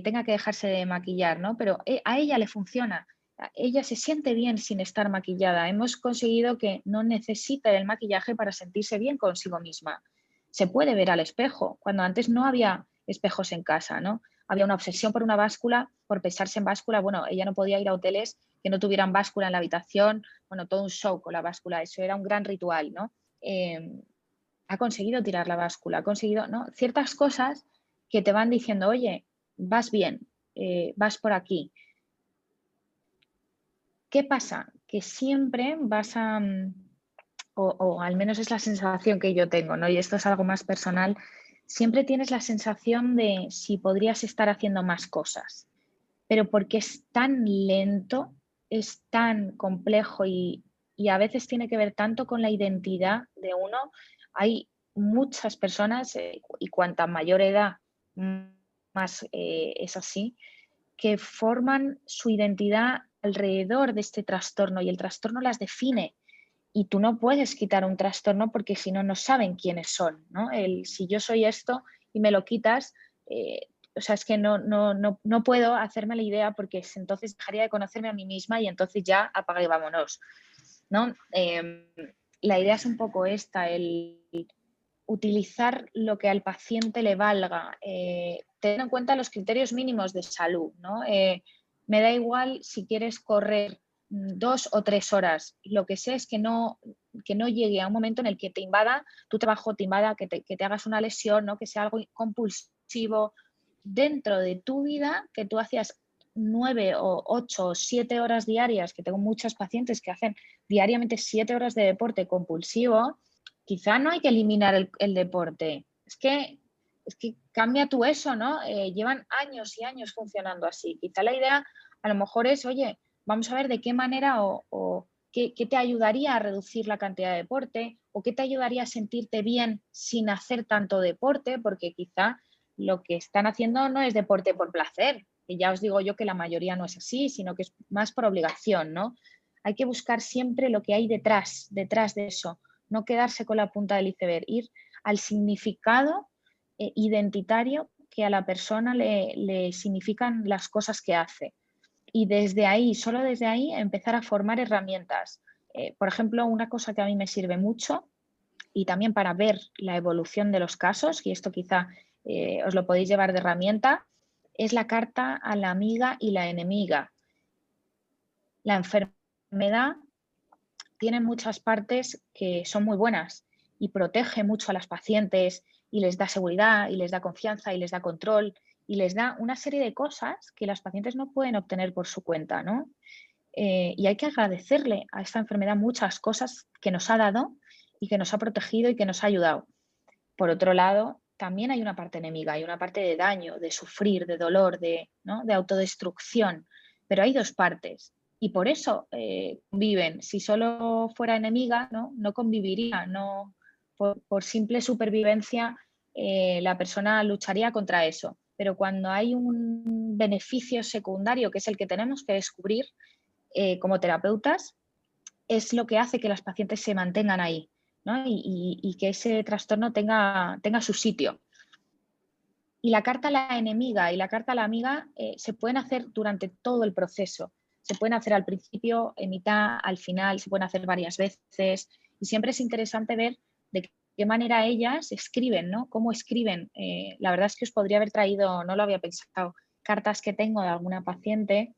tenga que dejarse de maquillar, ¿no? Pero a ella le funciona. Ella se siente bien sin estar maquillada. Hemos conseguido que no necesite el maquillaje para sentirse bien consigo misma. Se puede ver al espejo, cuando antes no había espejos en casa, ¿no? Había una obsesión por una báscula, por pesarse en báscula. Bueno, ella no podía ir a hoteles que no tuvieran báscula en la habitación. Bueno, todo un show con la báscula. Eso era un gran ritual, ¿no? Ha conseguido tirar la báscula, ha conseguido, ¿no? Ciertas cosas que te van diciendo, oye, vas bien, vas por aquí. ¿Qué pasa? Que siempre vas a, o al menos es la sensación que yo tengo, ¿no? Y esto es algo más personal, siempre tienes la sensación de si podrías estar haciendo más cosas, pero porque es tan lento, es tan complejo y a veces tiene que ver tanto con la identidad de uno. Hay muchas personas, y cuanta mayor edad, más es así, que forman su identidad alrededor de este trastorno y el trastorno las define. Y tú no puedes quitar un trastorno porque si no, no saben quiénes son, ¿no? Si yo soy esto y me lo quitas, o sea, es que no puedo hacerme la idea porque entonces dejaría de conocerme a mí misma y entonces ya apaga y vámonos, ¿no? La idea es un poco esta, el utilizar lo que al paciente le valga, teniendo en cuenta los criterios mínimos de salud, ¿no? Me da igual si quieres correr 2 o 3 horas, lo que sé es que no llegue a un momento en el que te invada tu trabajo, te invada, que te hagas una lesión, ¿no? Que sea algo compulsivo dentro de tu vida, que tú hacías 9 o 8 o 7 horas diarias, que tengo muchos pacientes que hacen diariamente 7 horas de deporte compulsivo. Quizá no hay que eliminar el deporte, es que cambia tú eso, ¿no? Llevan años y años funcionando así. Quizá la idea a lo mejor es, oye, vamos a ver de qué manera o qué te ayudaría a reducir la cantidad de deporte o qué te ayudaría a sentirte bien sin hacer tanto deporte, porque quizá lo que están haciendo no es deporte por placer, que ya os digo yo que la mayoría no es así, sino que es más por obligación, ¿no? Hay que buscar siempre lo que hay detrás de eso, no quedarse con la punta del iceberg, ir al significado identitario que a la persona le significan las cosas que hace. Y desde ahí, solo desde ahí, empezar a formar herramientas. Por ejemplo, una cosa que a mí me sirve mucho y también para ver la evolución de los casos, y esto quizá os lo podéis llevar de herramienta, es la carta a la amiga y la enemiga. La enfermedad tiene muchas partes que son muy buenas y protege mucho a las pacientes y les da seguridad y les da confianza y les da control y les da una serie de cosas que las pacientes no pueden obtener por su cuenta, ¿no? Y hay que agradecerle a esta enfermedad muchas cosas que nos ha dado y que nos ha protegido y que nos ha ayudado. Por otro lado, también hay una parte enemiga, hay una parte de daño, de sufrir, de dolor, ¿no? De autodestrucción, pero hay dos partes. Y por eso conviven. Si solo fuera enemiga, no conviviría. No, por simple supervivencia, la persona lucharía contra eso. Pero cuando hay un beneficio secundario, que es el que tenemos que descubrir como terapeutas, es lo que hace que las pacientes se mantengan ahí, ¿no? Y que ese trastorno tenga su sitio. Y la carta a la enemiga y la carta a la amiga se pueden hacer durante todo el proceso. Se pueden hacer al principio, en mitad, al final, se pueden hacer varias veces. Y siempre es interesante ver de qué manera ellas escriben, ¿no? Cómo escriben. La verdad es que os podría haber traído, no lo había pensado, cartas que tengo de alguna paciente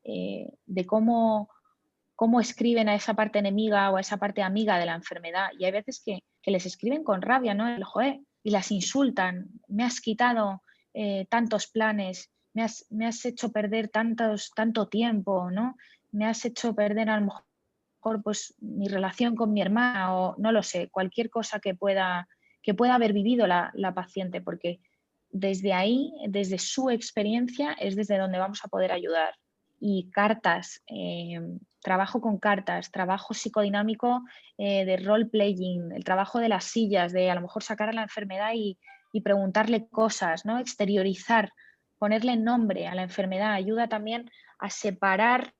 de cómo escriben a esa parte enemiga o a esa parte amiga de la enfermedad. Y hay veces que les escriben con rabia, ¿no? El joder, y las insultan. Me has quitado tantos planes, me has hecho perder tanto tiempo, ¿no? Me has hecho perder a lo mejor pues, mi relación con mi hermana o no lo sé, cualquier cosa que pueda haber vivido la paciente, porque desde ahí, desde su experiencia, es desde donde vamos a poder ayudar. Y cartas, trabajo con cartas, trabajo psicodinámico de role-playing, el trabajo de las sillas, de a lo mejor sacar a la enfermedad y preguntarle cosas, ¿no? Exteriorizar, ponerle nombre a la enfermedad, ayuda también a separar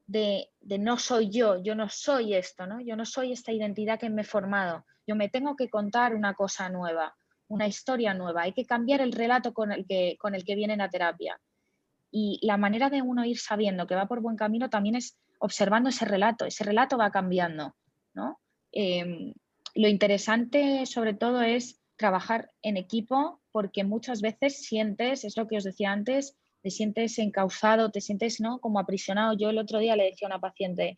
de no soy yo no soy esto, ¿no? Yo no soy esta identidad que me he formado, yo me tengo que contar una cosa nueva, una historia nueva, hay que cambiar el relato con el que vienen a terapia. Y la manera de uno ir sabiendo que va por buen camino también es observando ese relato va cambiando, ¿no? Lo interesante sobre todo es trabajar en equipo porque muchas veces sientes, es lo que os decía antes, te sientes encauzado, te sientes, ¿no?, como aprisionado. Yo el otro día le decía a una paciente,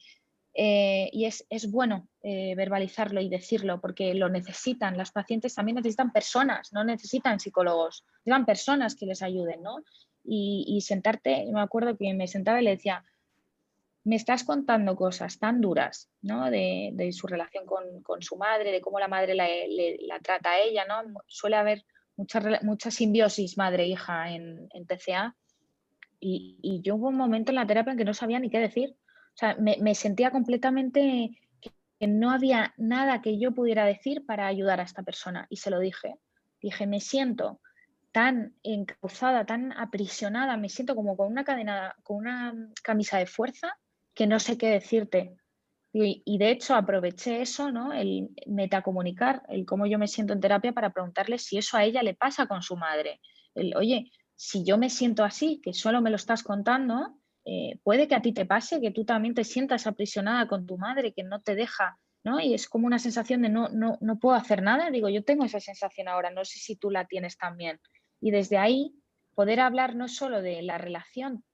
y es bueno verbalizarlo y decirlo porque lo necesitan. Las pacientes también necesitan personas, no necesitan psicólogos, necesitan personas que les ayuden, ¿no? Y sentarte, me acuerdo que me sentaba y le decía, me estás contando cosas tan duras, ¿no? De su relación con su madre, de cómo la madre la trata a ella, ¿no? Suele haber mucha simbiosis madre-hija en TCA y yo hubo un momento en la terapia en que no sabía ni qué decir. O sea, me sentía completamente que no había nada que yo pudiera decir para ayudar a esta persona y se lo dije. Dije, me siento tan encauzada, tan aprisionada, me siento como con una cadena, con una camisa de fuerza que no sé qué decirte. Y de hecho aproveché eso, ¿no? El metacomunicar, el cómo yo me siento en terapia para preguntarle si eso a ella le pasa con su madre. Oye, si yo me siento así, que solo me lo estás contando, puede que a ti te pase, que tú también te sientas aprisionada con tu madre, que no te deja, ¿no? Y es como una sensación de no puedo hacer nada. Digo, yo tengo esa sensación ahora, no sé si tú la tienes también. Y desde ahí poder hablar no solo de la relación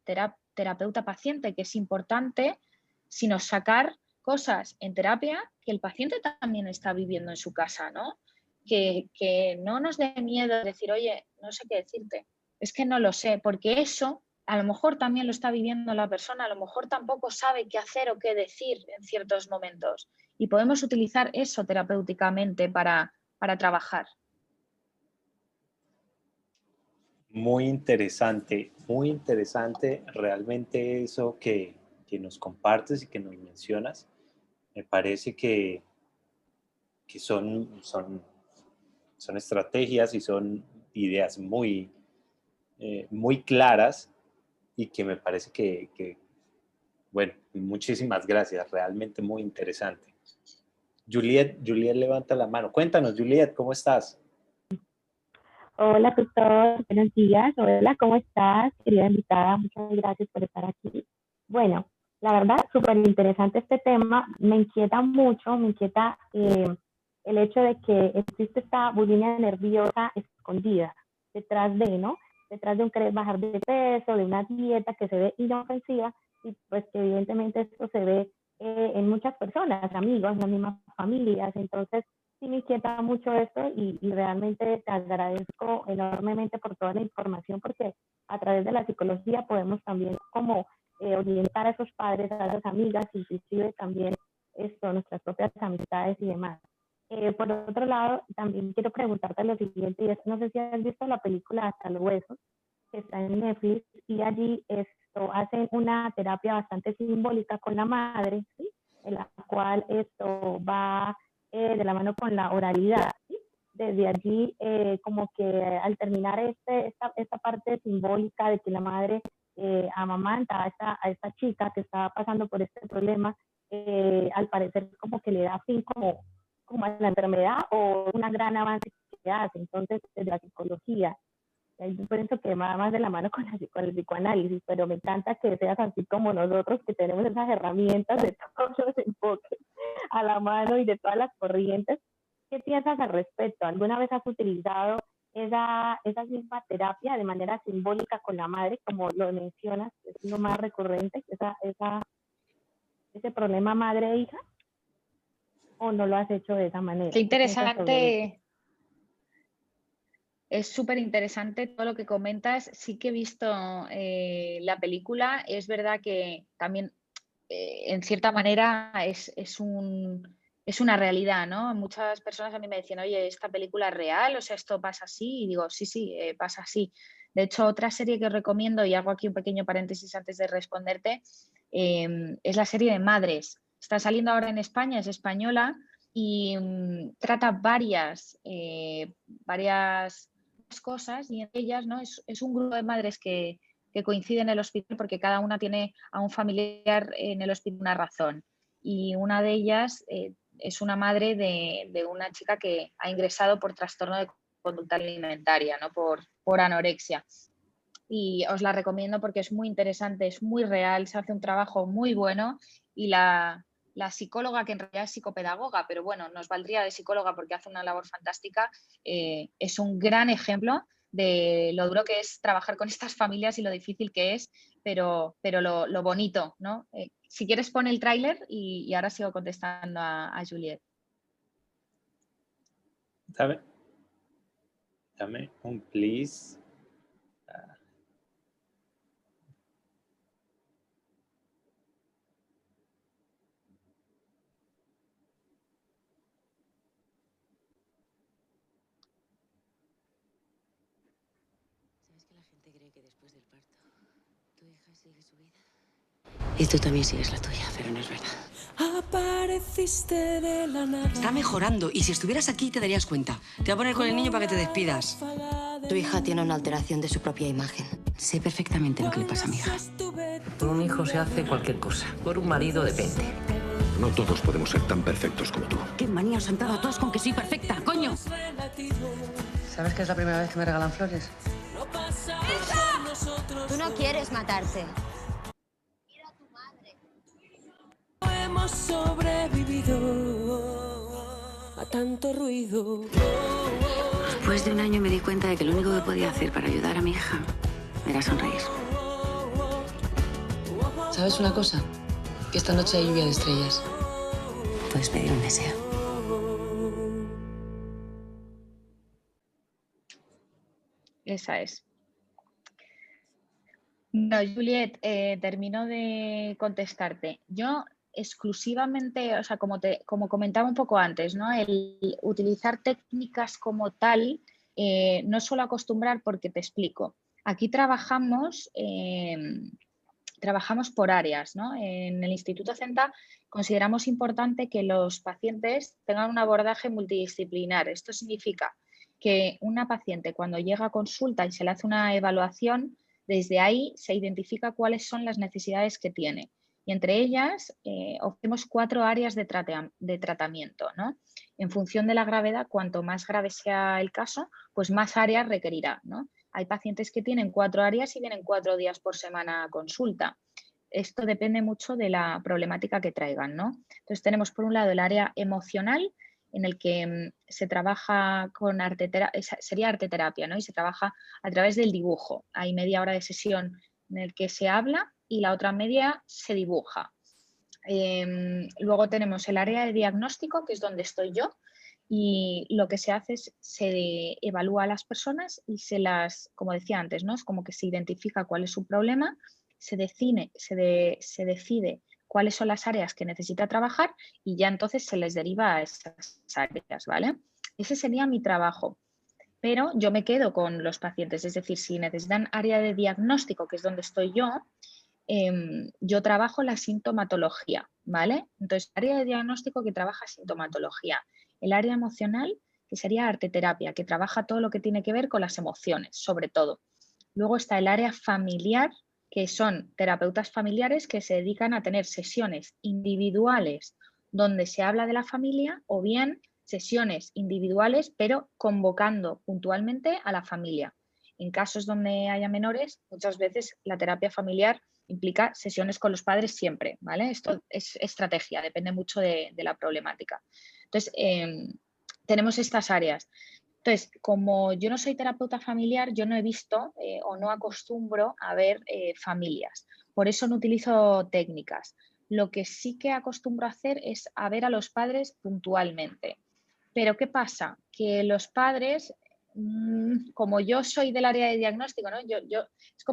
terapeuta-paciente, que es importante, sino sacar cosas en terapia que el paciente también está viviendo en su casa, ¿no? Que no nos dé miedo decir, oye, no sé qué decirte, es que no lo sé, porque eso a lo mejor también lo está viviendo la persona, a lo mejor tampoco sabe qué hacer o qué decir en ciertos momentos. Y podemos utilizar eso terapéuticamente para trabajar. muy interesante realmente eso que nos compartes y que nos mencionas. Me parece que son estrategias y son ideas muy claras y que me parece bueno, muchísimas gracias, realmente muy interesante. Juliet levanta la mano. Cuéntanos, Juliet, ¿cómo estás? Hola, tutor, buenos días. Hola, ¿cómo estás? Querida invitada, muchas gracias por estar aquí. Bueno, la verdad, súper interesante este tema. Me inquieta mucho, me inquieta el hecho de que existe esta bulimia nerviosa escondida detrás de, ¿no? Detrás de un querer bajar de peso, de una dieta que se ve inofensiva y pues que evidentemente esto se ve en muchas personas, amigos, en las mismas familias. Entonces, sí me inquieta mucho esto y realmente te agradezco enormemente por toda la información porque a través de la psicología podemos también como orientar a esos padres, a esas amigas, inclusive también esto, nuestras propias amistades y demás. Por otro lado, también quiero preguntarte lo siguiente, y es, no sé si has visto la película Hasta los Huesos, que está en Netflix, y allí esto hacen una terapia bastante simbólica con la madre, ¿sí? En la cual esto va de la mano con la oralidad, ¿sí? Desde allí, como que al terminar esta parte simbólica de que la madre amamanta a esta chica que está pasando por este problema, al parecer como que le da fin como a la enfermedad o un gran avance que hace. Entonces, desde la psicología, yo pienso que va más de la mano con el psicoanálisis, pero me encanta que seas así como nosotros, que tenemos esas herramientas de todos los enfoques a la mano y de todas las corrientes. ¿Qué piensas al respecto? ¿Alguna vez has utilizado esa misma terapia de manera simbólica con la madre, como lo mencionas, es lo más recurrente, ese problema madre-hija, o no lo has hecho de esa manera? Qué ¿Qué piensas sobre eso? interesante. Es súper interesante todo lo que comentas. Sí que he visto la película. Es verdad que también, en cierta manera, es una realidad, ¿no? Muchas personas a mí me decían, oye, ¿esta película es real? O sea, ¿esto pasa así? Y digo, sí, sí, pasa así. De hecho, otra serie que recomiendo, y hago aquí un pequeño paréntesis antes de responderte, es la serie de Madres. Está saliendo ahora en España, es española y trata varias cosas y entre ellas, ¿no? Es un grupo de madres que coinciden en el hospital porque cada una tiene a un familiar en el hospital una razón. Y una de ellas es una madre de una chica que ha ingresado por trastorno de conducta alimentaria, ¿no? Por anorexia. Y os la recomiendo porque es muy interesante, es muy real, se hace un trabajo muy bueno y la psicóloga, que en realidad es psicopedagoga, pero bueno, nos valdría de psicóloga porque hace una labor fantástica, es un gran ejemplo de lo duro que es trabajar con estas familias y lo difícil que es, pero lo bonito, ¿no? Si quieres pon el tráiler y ahora sigo contestando a Juliet. Dame un please. ¿Sabes que la gente cree que después del parto tu hija sigue su vida? Y tú también sigues la tuya, pero no es verdad. Apareciste de la nada. Está mejorando y si estuvieras aquí te darías cuenta. Te voy a poner con el niño para que te despidas. Tu hija tiene una alteración de su propia imagen. Sé perfectamente lo que le pasa a mi hija. Por un hijo se hace cualquier cosa. Por un marido depende. No todos podemos ser tan perfectos como tú. ¿Qué manía os han dado a todos con que soy perfecta, coño? ¿Sabes que es la primera vez que me regalan flores? Tú no quieres matarte. Hemos sobrevivido a tanto ruido. Después de un año me di cuenta de que lo único que podía hacer para ayudar a mi hija era sonreír. ¿Sabes una cosa? Que esta noche hay lluvia de estrellas. Puedes pedir un deseo. Esa es. No, Juliet, termino de contestarte. Yo exclusivamente, o sea, como comentaba un poco antes, ¿no? El utilizar técnicas como tal, no suelo acostumbrar porque te explico. Aquí trabajamos por áreas, ¿no? En el Instituto CENTA consideramos importante que los pacientes tengan un abordaje multidisciplinar. Esto significa que una paciente cuando llega a consulta y se le hace una evaluación, desde ahí se identifica cuáles son las necesidades que tiene. Y entre ellas ofrecemos 4 áreas de tratamiento, ¿no? En función de la gravedad, cuanto más grave sea el caso, pues más áreas requerirá, ¿no? Hay pacientes que tienen 4 áreas y vienen 4 días por semana a consulta. Esto depende mucho de la problemática que traigan, ¿no? Entonces tenemos por un lado el área emocional, en el que se trabaja con sería arteterapia, ¿no? Y se trabaja a través del dibujo. Hay media hora de sesión en el que se habla y la otra media se dibuja. Luego tenemos el área de diagnóstico, que es donde estoy yo, y lo que se hace es se evalúa a las personas y se las, como decía antes, ¿no? Es como que se identifica cuál es su problema, se decide cuáles son las áreas que necesita trabajar y ya entonces se les deriva a esas áreas, ¿vale? Ese sería mi trabajo. Pero yo me quedo con los pacientes, es decir, si necesitan área de diagnóstico, que es donde estoy yo trabajo la sintomatología, ¿vale? Entonces, área de diagnóstico que trabaja sintomatología. El área emocional, que sería arteterapia, que trabaja todo lo que tiene que ver con las emociones, sobre todo. Luego está el área familiar, que son terapeutas familiares que se dedican a tener sesiones individuales donde se habla de la familia o bien sesiones individuales, pero convocando puntualmente a la familia. En casos donde haya menores, muchas veces la terapia familiar implica sesiones con los padres siempre, ¿vale? Esto es estrategia, depende mucho de la problemática. Entonces, tenemos estas áreas. Entonces, como yo no soy terapeuta familiar, yo no he visto o no acostumbro a ver familias. Por eso no utilizo técnicas. Lo que sí que acostumbro a hacer es a ver a los padres puntualmente. Pero ¿qué pasa? Que los padres, como yo soy del área de diagnóstico, ¿no? Es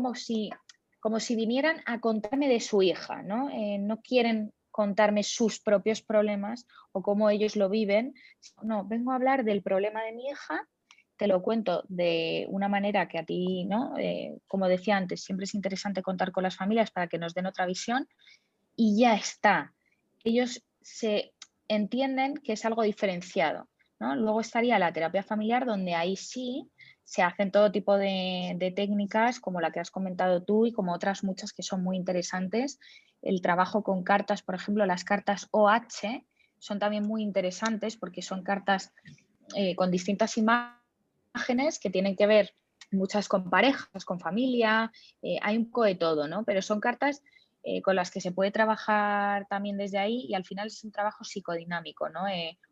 como si vinieran a contarme de su hija, ¿no? No quieren contarme sus propios problemas o cómo ellos lo viven. No, vengo a hablar del problema de mi hija, te lo cuento de una manera que a ti, ¿no? Como decía antes, siempre es interesante contar con las familias para que nos den otra visión y ya está. Ellos se entienden que es algo diferenciado, ¿no? Luego estaría la terapia familiar, donde ahí sí se hacen todo tipo de técnicas, como la que has comentado tú y como otras muchas que son muy interesantes. El trabajo con cartas, por ejemplo, las cartas OH son también muy interesantes porque son cartas con distintas imágenes que tienen que ver muchas con parejas, con familia, hay un poco de todo, ¿no? Pero son cartas con las que se puede trabajar también desde ahí y al final es un trabajo psicodinámico, ¿no?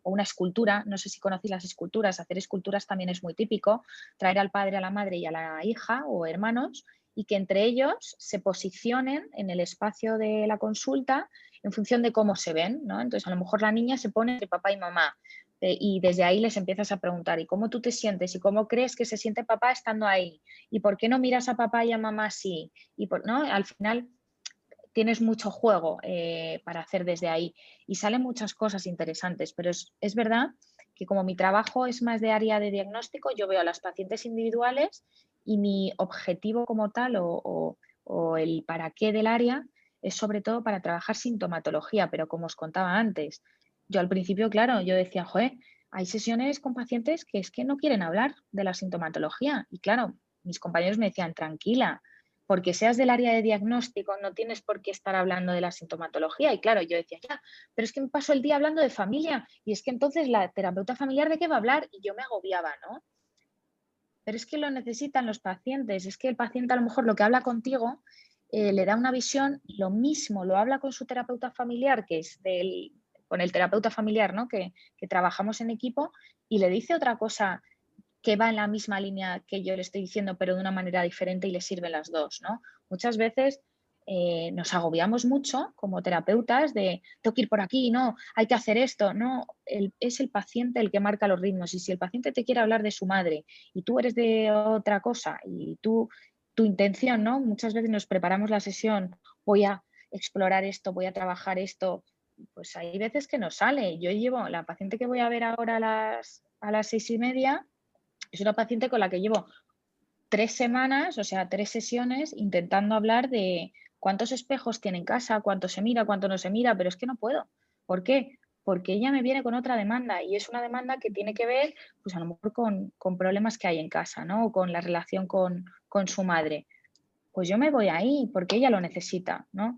O una escultura, no sé si conocéis las esculturas, hacer esculturas también es muy típico, traer al padre, a la madre y a la hija o hermanos y que entre ellos se posicionen en el espacio de la consulta en función de cómo se ven, ¿no? Entonces a lo mejor la niña se pone entre papá y mamá y desde ahí les empiezas a preguntar ¿y cómo tú te sientes? ¿Y cómo crees que se siente papá estando ahí? ¿Y por qué no miras a papá y a mamá así? ¿No? Al final tienes mucho juego para hacer desde ahí y salen muchas cosas interesantes, pero es verdad que como mi trabajo es más de área de diagnóstico, yo veo a las pacientes individuales y mi objetivo como tal o el para qué del área es sobre todo para trabajar sintomatología, pero como os contaba antes, yo al principio, claro, yo decía, joder, hay sesiones con pacientes que es que no quieren hablar de la sintomatología y claro, mis compañeros me decían, tranquila, porque seas del área de diagnóstico no tienes por qué estar hablando de la sintomatología. Y claro, yo decía, ya, pero es que me paso el día hablando de familia y es que entonces la terapeuta familiar ¿de qué va a hablar? Y yo me agobiaba, ¿no? Pero es que lo necesitan los pacientes, es que el paciente a lo mejor lo que habla contigo le da una visión, lo mismo lo habla con su terapeuta familiar, que es con el terapeuta familiar, ¿no? Que trabajamos en equipo y le dice otra cosa que va en la misma línea que yo le estoy diciendo, pero de una manera diferente y le sirven las dos, ¿no? Muchas veces nos agobiamos mucho como terapeutas de tengo que ir por aquí, no, hay que hacer esto, no, es el paciente el que marca los ritmos y si el paciente te quiere hablar de su madre y tú eres de otra cosa y tu intención, ¿no? Muchas veces nos preparamos la sesión, voy a explorar esto, voy a trabajar esto, pues hay veces que no sale. Yo llevo la paciente que voy a ver ahora a las 6:30. Es una paciente con la que llevo 3 semanas, o sea, 3 sesiones, intentando hablar de cuántos espejos tiene en casa, cuánto se mira, cuánto no se mira, pero es que no puedo. ¿Por qué? Porque ella me viene con otra demanda y es una demanda que tiene que ver, pues a lo mejor con problemas que hay en casa, ¿no? O con la relación con su madre. Pues yo me voy ahí porque ella lo necesita, ¿no?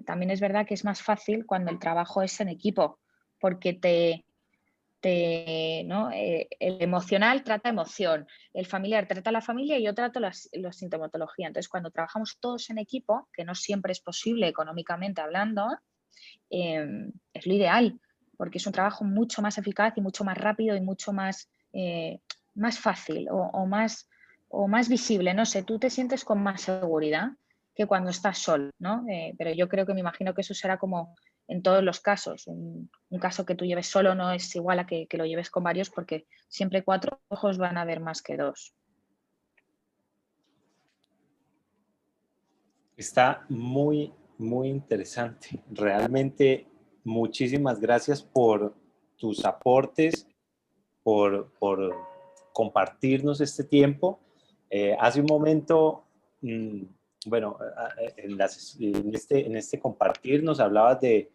también es verdad que es más fácil cuando el trabajo es en equipo, porque ¿no? El emocional trata emoción, el familiar trata la familia y yo trato la sintomatología. Entonces, cuando trabajamos todos en equipo, que no siempre es posible económicamente hablando, es lo ideal, porque es un trabajo mucho más eficaz y mucho más rápido y mucho más, más fácil o más visible. No sé, tú te sientes con más seguridad que cuando estás solo, ¿no? Pero yo creo que me imagino que eso será como en todos los casos. Un caso que tú lleves solo no es igual a que lo lleves con varios, porque siempre 4 ojos van a ver más que 2. Está muy, muy interesante. Realmente, muchísimas gracias por tus aportes, por compartirnos este tiempo. Hace un momento, bueno, en este compartir nos hablabas de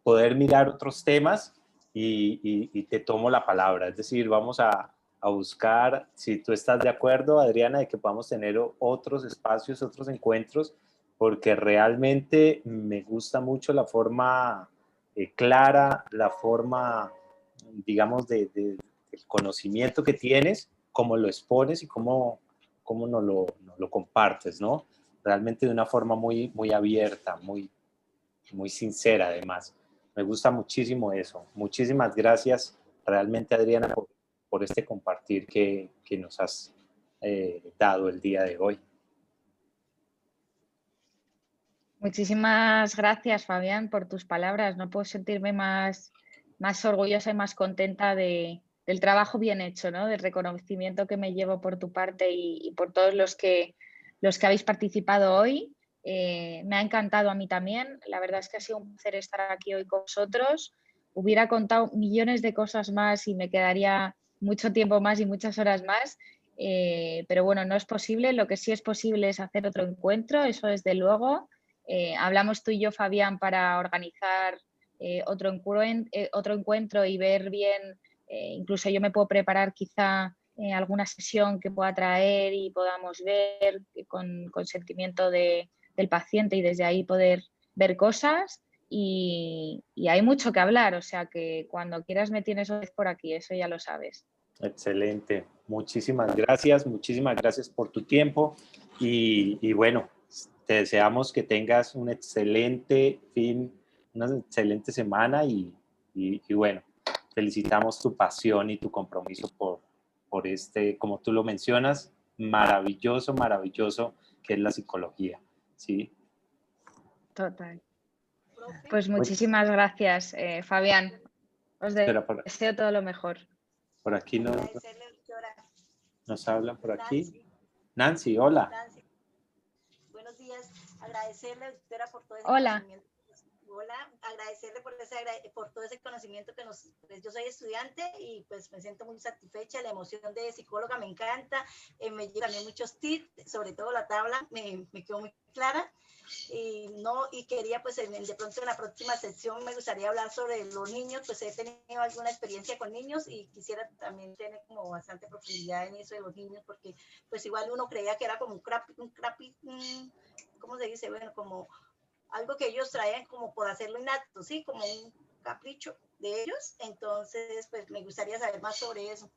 poder mirar otros temas y te tomo la palabra. Es decir, vamos a buscar, si tú estás de acuerdo, Adriana, de que podamos tener otros espacios, otros encuentros, porque realmente me gusta mucho la forma clara, la forma, digamos, del conocimiento que tienes, cómo lo expones y cómo nos lo compartes, ¿no? Realmente de una forma muy, muy abierta, muy, muy sincera además. Me gusta muchísimo eso. Muchísimas gracias realmente, Adriana, por este compartir que nos has dado el día de hoy. Muchísimas gracias, Fabián, por tus palabras. No puedo sentirme más orgullosa y más contenta del trabajo bien hecho, ¿no? Del reconocimiento que me llevo por tu parte y por todos los que habéis participado hoy. Me ha encantado a mí también. La verdad es que ha sido un placer estar aquí hoy con vosotros. Hubiera contado millones de cosas más y me quedaría mucho tiempo más y muchas horas más. Pero bueno, no es posible. Lo que sí es posible es hacer otro encuentro, eso desde luego. Hablamos tú y yo, Fabián, para organizar otro encuentro y ver bien, incluso yo me puedo preparar quizá alguna sesión que pueda traer y podamos ver con consentimiento del paciente y desde ahí poder ver cosas y hay mucho que hablar, o sea que cuando quieras me tienes otra vez por aquí, eso ya lo sabes. Excelente, muchísimas gracias por tu tiempo y bueno, te deseamos que tengas un excelente fin, una excelente semana y bueno, felicitamos tu pasión y tu compromiso por este, como tú lo mencionas, maravilloso que es la psicología, ¿sí? Total. Pues muchísimas gracias, Fabián. Os deseo todo lo mejor. Por aquí nos hablan por aquí. Nancy, hola. Nancy. Buenos días. Agradecerle, doctora, por todo ese conocimiento. Hola, agradecerle por todo ese conocimiento que pues yo soy estudiante y pues me siento muy satisfecha. La emoción de psicóloga me encanta. Me llegan también muchos tips, sobre todo la tabla me quedó muy clara. Y quería pues de pronto en la próxima sección me gustaría hablar sobre los niños, pues he tenido alguna experiencia con niños y quisiera también tener como bastante profundidad en eso de los niños, porque pues igual uno creía que era como ¿cómo se dice? Bueno, como algo que ellos traían como por hacerlo innato, ¿sí? Como un capricho de ellos. Entonces, pues me gustaría saber más sobre eso.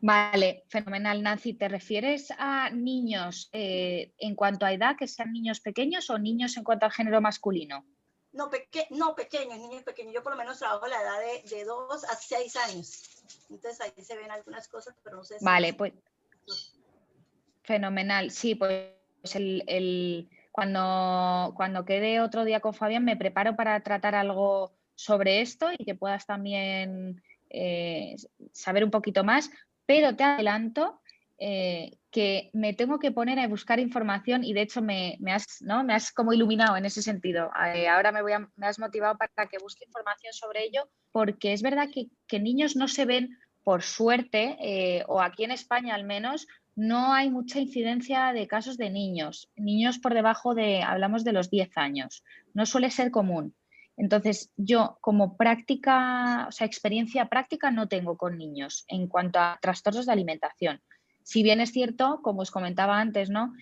Vale, fenomenal, Nancy. ¿Te refieres a niños en cuanto a edad, que sean niños pequeños o niños en cuanto a género masculino? No, pequeños, niños pequeños. Yo por lo menos trabajo la edad de 2 a 6 años. Entonces ahí se ven algunas cosas, pero no sé si... Vale, pues fenomenal. Sí, pues cuando quede otro día con Fabián me preparo para tratar algo sobre esto y que puedas también saber un poquito más, pero te adelanto que me tengo que poner a buscar información y de hecho me has como iluminado en ese sentido. Ahora me has motivado para que busque información sobre ello, porque es verdad que niños no se ven, por suerte, o aquí en España al menos, no hay mucha incidencia de casos de niños por debajo hablamos de los 10 años, no suele ser común. Entonces, yo como práctica, o sea, experiencia práctica no tengo con niños en cuanto a trastornos de alimentación. Si bien es cierto, como os comentaba antes, ¿no?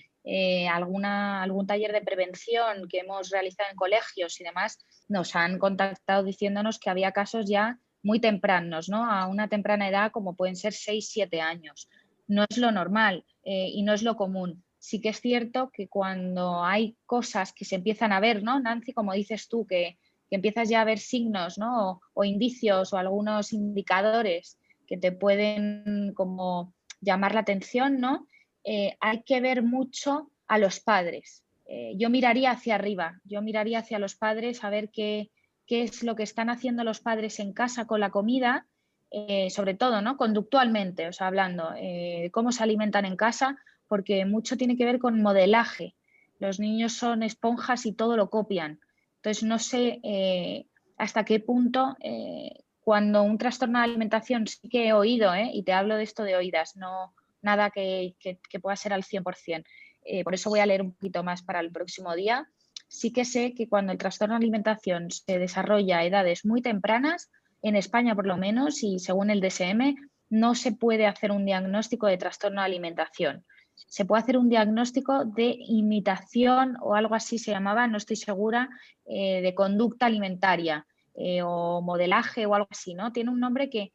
algún taller de prevención que hemos realizado en colegios y demás, nos han contactado diciéndonos que había casos ya muy tempranos, ¿no? A una temprana edad como pueden ser 6, 7 años. No es lo normal y no es lo común. Sí que es cierto que cuando hay cosas que se empiezan a ver, ¿no, Nancy? Como dices tú, que empiezas ya a ver signos, ¿no? O indicios o algunos indicadores que te pueden como llamar la atención, ¿no? Hay que ver mucho a los padres. Yo miraría hacia arriba, yo miraría hacia los padres a ver qué es lo que están haciendo los padres en casa con la comida, sobre todo, ¿no? Conductualmente, o sea, hablando, cómo se alimentan en casa, porque mucho tiene que ver con modelaje. Los niños son esponjas y todo lo copian. Entonces, no sé hasta qué punto, cuando un trastorno de alimentación sí que he oído, y te hablo de esto de oídas, no nada que pueda ser al 100%. Por eso voy a leer un poquito más para el próximo día. Sí que sé que cuando el trastorno de alimentación se desarrolla a edades muy tempranas, en España por lo menos, y según el DSM, no se puede hacer un diagnóstico de trastorno de alimentación. Se puede hacer un diagnóstico de imitación o algo así se llamaba, no estoy segura, de conducta alimentaria o modelaje o algo así, ¿no? Tiene un nombre que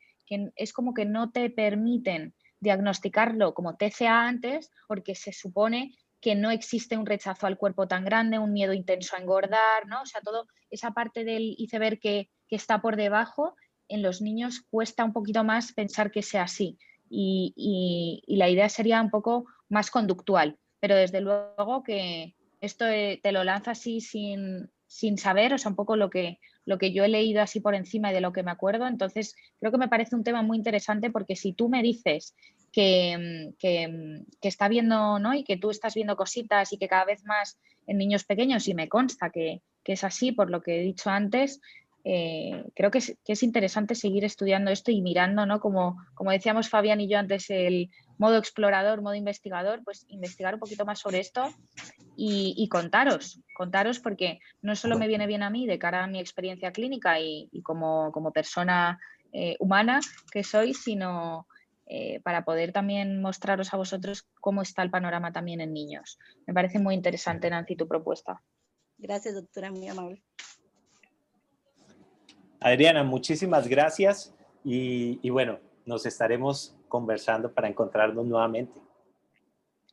es como que no te permiten diagnosticarlo como TCA antes porque se supone que no existe un rechazo al cuerpo tan grande, un miedo intenso a engordar, ¿no? O sea, toda esa parte del iceberg que está por debajo, en los niños cuesta un poquito más pensar que sea así. Y la idea sería un poco más conductual, pero desde luego que esto te lo lanza así sin saber, o sea, un poco lo que yo he leído así por encima y de lo que me acuerdo. Entonces, creo que me parece un tema muy interesante porque si tú me dices que está viendo, ¿no? Y que tú estás viendo cositas y que cada vez más en niños pequeños, y me consta que es así por lo que he dicho antes, creo que es interesante seguir estudiando esto y mirando, ¿no? Como decíamos Fabián y yo antes, el modo explorador, modo investigador, pues investigar un poquito más sobre esto y contaros porque no solo me viene bien a mí de cara a mi experiencia clínica y como persona humana que soy, sino para poder también mostraros a vosotros cómo está el panorama también en niños. Me parece muy interesante, Nancy, tu propuesta. Gracias, doctora, muy amable. Adriana, muchísimas gracias y bueno, nos estaremos conversando para encontrarnos nuevamente.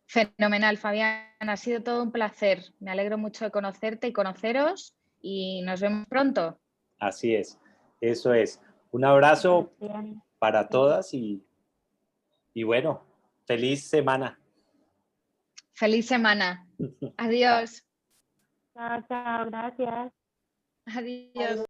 Fenomenal, Fabián. Ha sido todo un placer. Me alegro mucho de conocerte y conoceros y nos vemos pronto. Así es, eso es. Un abrazo para todas y bueno, feliz semana. Feliz semana. Adiós. Chao, chao, gracias. Adiós.